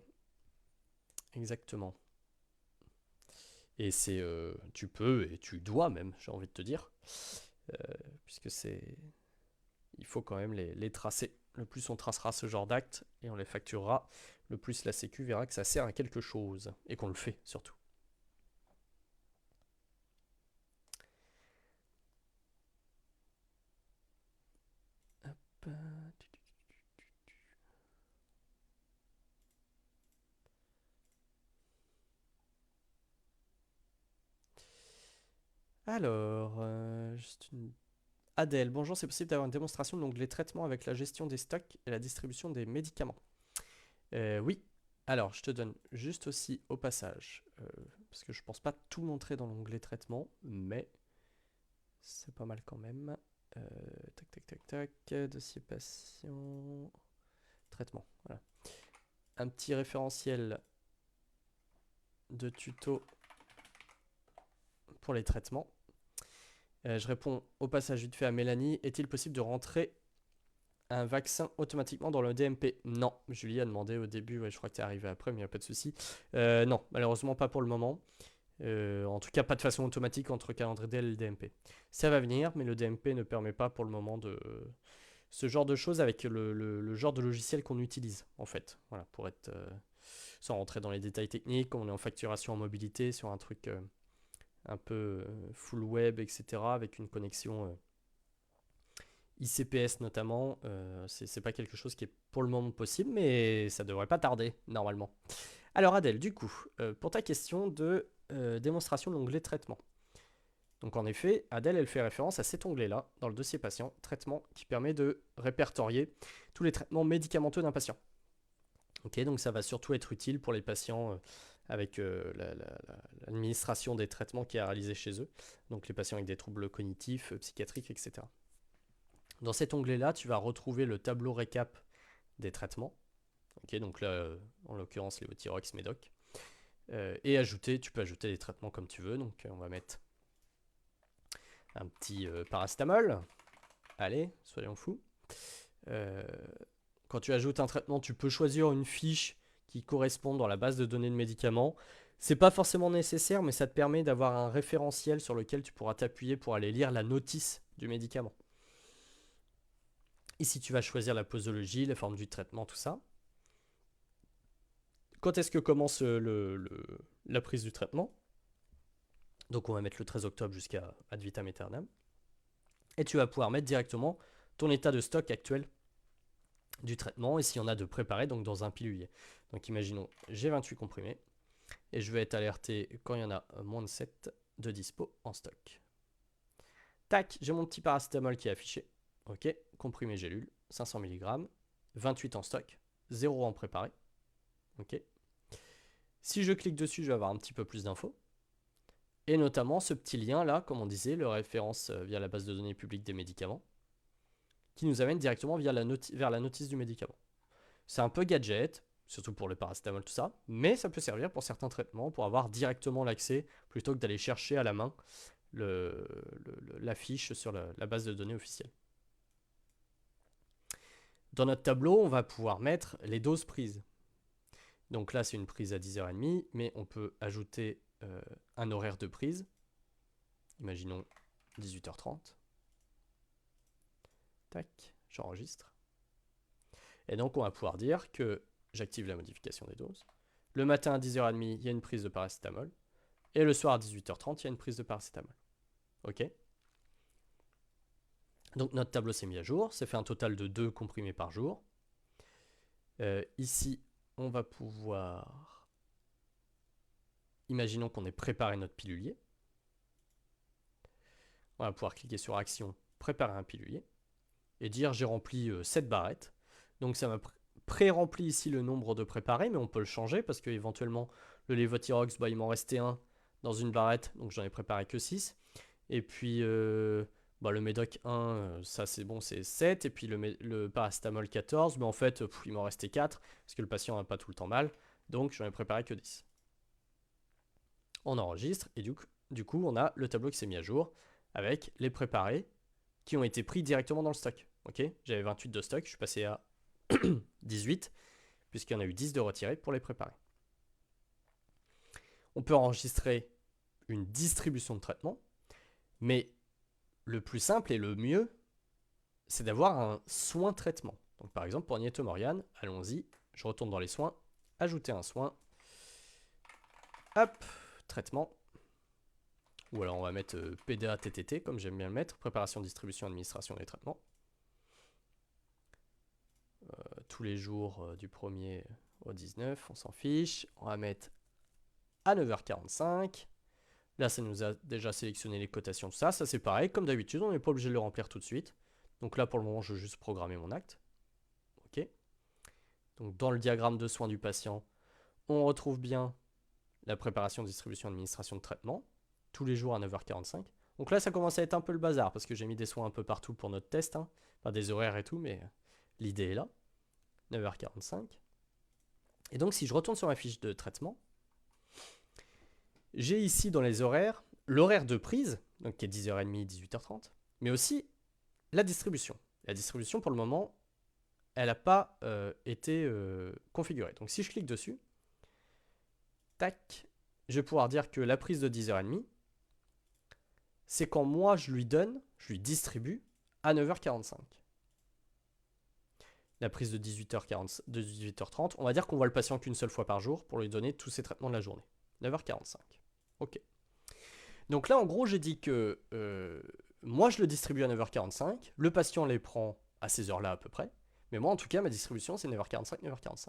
Exactement. Et c'est, tu peux et tu dois même, j'ai envie de te dire, puisque c'est, il faut quand même les tracer. Le plus on tracera ce genre d'actes et on les facturera, le plus la Sécu verra que ça sert à quelque chose et qu'on le fait surtout. Hop. Alors, Adèle, bonjour, c'est possible d'avoir une démonstration de l'onglet traitement avec la gestion des stocks et la distribution des médicaments? Oui. Alors, je te donne juste aussi au passage, parce que je pense pas tout montrer dans l'onglet traitement, mais c'est pas mal quand même. Tac, tac, tac, tac, dossier patient, traitement, voilà. Un petit référentiel de tuto pour les traitements. Je réponds au passage vite fait à Mélanie. Est-il possible de rentrer un vaccin automatiquement dans le DMP? Non, Julie a demandé au début, ouais, je crois que t'es arrivé après, mais il n'y a pas de souci. Non, malheureusement pas pour le moment. En tout cas, pas de façon automatique entre calendrier DL et le DMP. Ça va venir, mais le DMP ne permet pas pour le moment de ce genre de choses avec le genre de logiciel qu'on utilise, en fait. Voilà, pour être sans rentrer dans les détails techniques, comme on est en facturation en mobilité sur un truc un peu full web, etc., avec une connexion ICPS notamment, c'est pas quelque chose qui est pour le moment possible, mais ça devrait pas tarder, normalement. Alors Adèle, du coup, pour ta question de démonstration de l'onglet traitement. Donc en effet, Adèle, elle fait référence à cet onglet-là, dans le dossier patient, traitement, qui permet de répertorier tous les traitements médicamenteux d'un patient. Ok, donc ça va surtout être utile pour les patients avec l'administration des traitements qui est réalisée chez eux, donc les patients avec des troubles cognitifs, psychiatriques, etc. Dans cet onglet-là, tu vas retrouver le tableau récap des traitements. Ok, donc là, en l'occurrence, Levothyrox, Médoc. Et tu peux ajouter des traitements comme tu veux. Donc on va mettre un petit paracétamol. Allez, soyons fous. Quand tu ajoutes un traitement, tu peux choisir une fiche qui correspond dans la base de données de médicaments. C'est pas forcément nécessaire, mais ça te permet d'avoir un référentiel sur lequel tu pourras t'appuyer pour aller lire la notice du médicament. Ici, tu vas choisir la posologie, la forme du traitement, tout ça. Quand est-ce que commence la prise du traitement? Donc on va mettre le 13 octobre jusqu'à ad vitam aeternam. Et tu vas pouvoir mettre directement ton état de stock actuel du traitement et s'il y en a de préparé, donc dans un pilulier. Donc imaginons, j'ai 28 comprimés et je vais être alerté quand il y en a moins de 7 de dispo en stock. Tac, j'ai mon petit paracétamol qui est affiché. Ok, comprimé gélule, 500 mg, 28 en stock, 0 en préparé. Ok. Si je clique dessus, je vais avoir un petit peu plus d'infos. Et notamment ce petit lien là, comme on disait, le référence via la base de données publique des médicaments, qui nous amène directement vers la notice du médicament. C'est un peu gadget, surtout pour le paracétamol, tout ça, mais ça peut servir pour certains traitements, pour avoir directement l'accès, plutôt que d'aller chercher à la main la fiche sur la base de données officielle. Dans notre tableau, on va pouvoir mettre les doses prises. Donc là, c'est une prise à 10h30, mais on peut ajouter un horaire de prise. Imaginons 18h30. Tac, j'enregistre. Et donc, on va pouvoir dire que j'active la modification des doses. Le matin à 10h30, il y a une prise de paracétamol. Et le soir à 18h30, il y a une prise de paracétamol. Ok. Donc, notre tableau s'est mis à jour. Ça fait un total de 2 comprimés par jour. Ici, on va pouvoir... Imaginons qu'on ait préparé notre pilulier. On va pouvoir cliquer sur Action, préparer un pilulier. Et dire j'ai rempli 7 barrettes. Donc ça m'a pré-rempli ici le nombre de préparés, mais on peut le changer parce qu'éventuellement le Levothyrox, il m'en restait un dans une barrette, donc j'en ai préparé que 6. Et puis le Médoc 1, ça c'est bon, c'est 7. Et puis le paracétamol 14, mais en fait il m'en restait 4 parce que le patient n'a pas tout le temps mal, donc j'en ai préparé que 10. On enregistre et du coup on a le tableau qui s'est mis à jour avec les préparés qui ont été pris directement dans le stock. Ok, j'avais 28 de stock, je suis passé à 18, puisqu'il y en a eu 10 de retirés pour les préparer. On peut enregistrer une distribution de traitement, mais le plus simple et le mieux, c'est d'avoir un soin traitement. Donc par exemple, pour Nietomorian, allons-y, je retourne dans les soins, ajouter un soin, hop, traitement, ou alors on va mettre PDA TTT, comme j'aime bien le mettre, préparation, distribution, administration des traitements. Tous les jours du 1er au 19, on s'en fiche. On va mettre à 9h45. Là, ça nous a déjà sélectionné les cotations, tout ça. Ça, c'est pareil. Comme d'habitude, on n'est pas obligé de le remplir tout de suite. Donc là, pour le moment, je veux juste programmer mon acte. OK. Donc, dans le diagramme de soins du patient, on retrouve bien la préparation, distribution, administration de traitement. Tous les jours à 9h45. Donc là, ça commence à être un peu le bazar parce que j'ai mis des soins un peu partout pour notre test. Hein. Enfin, des horaires et tout, mais l'idée est là. 9h45. Et donc, si je retourne sur ma fiche de traitement, j'ai ici dans les horaires l'horaire de prise, donc qui est 10h30, 18h30, mais aussi la distribution. La distribution, pour le moment, elle n'a pas été configurée. Donc, si je clique dessus, tac, je vais pouvoir dire que la prise de 10h30, c'est quand moi je lui distribue à 9h45. La prise de 18h30, on va dire qu'on voit le patient qu'une seule fois par jour pour lui donner tous ses traitements de la journée. 9h45. Ok. Donc là, en gros, j'ai dit que moi, je le distribue à 9h45. Le patient les prend à ces heures-là à peu près. Mais moi, en tout cas, ma distribution, c'est 9h45, 9h45.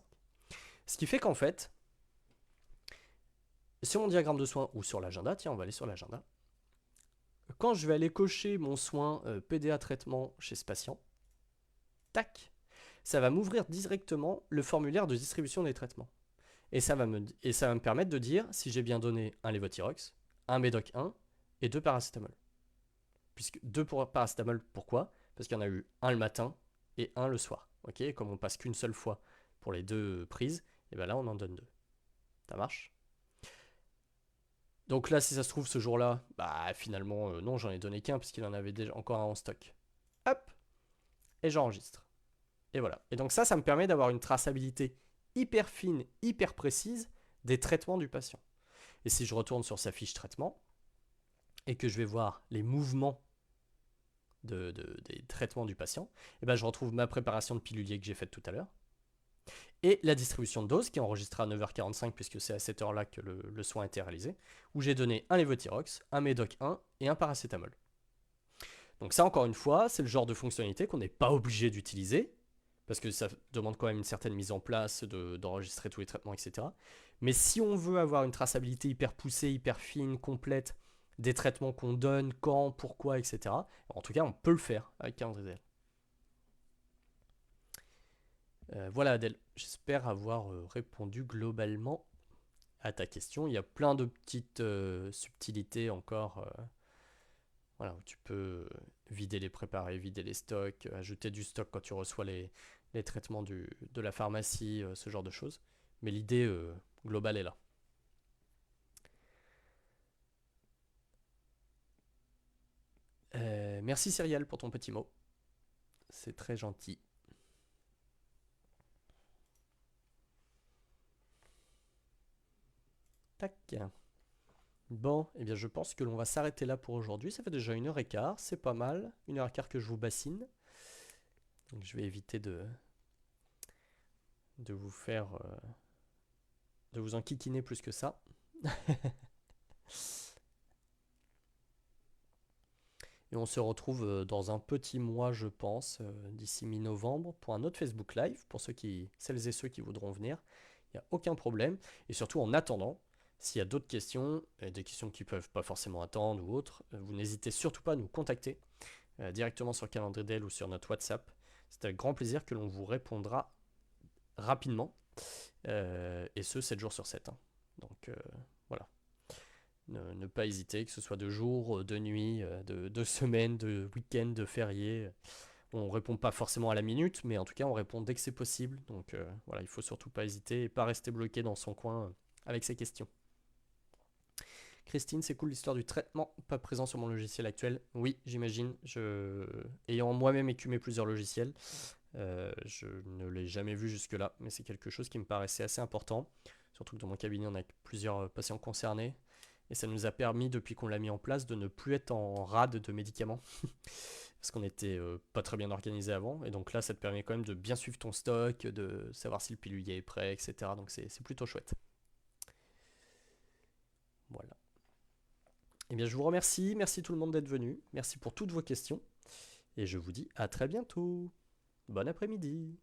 Ce qui fait qu'en fait, sur mon diagramme de soins ou sur l'agenda, tiens, on va aller sur l'agenda. Quand je vais aller cocher mon soin PDA traitement chez ce patient, tac, ça va m'ouvrir directement le formulaire de distribution des traitements. Et ça va me permettre de dire si j'ai bien donné un Levothyrox, un Médoc 1 et 2 paracétamol. Puisque 2 paracétamol, pourquoi? Parce qu'il y en a eu un le matin et un le soir. Ok, comme on passe qu'une seule fois pour les 2 prises, et bien là on en donne 2. Ça marche? Donc là, si ça se trouve ce jour-là, bah finalement non, j'en ai donné qu'un puisqu'il en avait déjà encore un en stock. Hop, et j'enregistre. Et voilà. Et donc ça me permet d'avoir une traçabilité hyper fine, hyper précise des traitements du patient. Et si je retourne sur sa fiche traitement et que je vais voir les mouvements des traitements du patient, et ben je retrouve ma préparation de pilulier que j'ai faite tout à l'heure et la distribution de dose qui est enregistrée à 9h45 puisque c'est à cette heure-là que le soin a été réalisé, où j'ai donné un Levothyrox, un Médoc 1 et un paracétamol. Donc ça, encore une fois, c'est le genre de fonctionnalité qu'on n'est pas obligé d'utiliser, parce que ça demande quand même une certaine mise en place d'enregistrer tous les traitements, etc. Mais si on veut avoir une traçabilité hyper poussée, hyper fine, complète, des traitements qu'on donne, quand, pourquoi, etc., en tout cas, on peut le faire avec Calendrizel. Voilà Adèle, j'espère avoir répondu globalement à ta question. Il y a plein de petites subtilités encore, voilà, où tu peux vider les préparés, vider les stocks, ajouter du stock quand tu reçois les traitements de la pharmacie, ce genre de choses. Mais l'idée globale est là. Merci Cyrielle pour ton petit mot. C'est très gentil. Tac. Bon, eh bien je pense que l'on va s'arrêter là pour aujourd'hui. Ça fait déjà 1h15, c'est pas mal. 1h15 que je vous bassine. Donc je vais éviter de vous faire... de vous enquiquiner plus que ça. Et on se retrouve dans un petit mois, je pense, d'ici mi-novembre, pour un autre Facebook Live, pour celles et ceux qui voudront venir. Il n'y a aucun problème. Et surtout, en attendant, s'il y a d'autres questions, des questions qui ne peuvent pas forcément attendre ou autres, vous n'hésitez surtout pas à nous contacter directement sur Calendridel ou sur notre WhatsApp. C'est avec grand plaisir que l'on vous répondra rapidement, et ce, 7 jours sur 7. Hein. Donc voilà. Ne pas hésiter, que ce soit de jour, de nuit, de semaine, de week-end, de férié. On répond pas forcément à la minute, mais en tout cas on répond dès que c'est possible. Donc voilà, il faut surtout pas hésiter et pas rester bloqué dans son coin avec ces questions. Christine, c'est cool l'histoire du traitement pas présent sur mon logiciel actuel. Oui, j'imagine. Ayant moi-même écumé plusieurs logiciels, je ne l'ai jamais vu jusque-là, mais c'est quelque chose qui me paraissait assez important. Surtout que dans mon cabinet, on a plusieurs patients concernés. Et ça nous a permis, depuis qu'on l'a mis en place, de ne plus être en rade de médicaments. Parce qu'on n'était pas très bien organisé avant. Et donc là, ça te permet quand même de bien suivre ton stock, de savoir si le pilulier est prêt, etc. Donc c'est plutôt chouette. Voilà. Eh bien, je vous remercie. Merci tout le monde d'être venu. Merci pour toutes vos questions. Et je vous dis à très bientôt. Bon après-midi.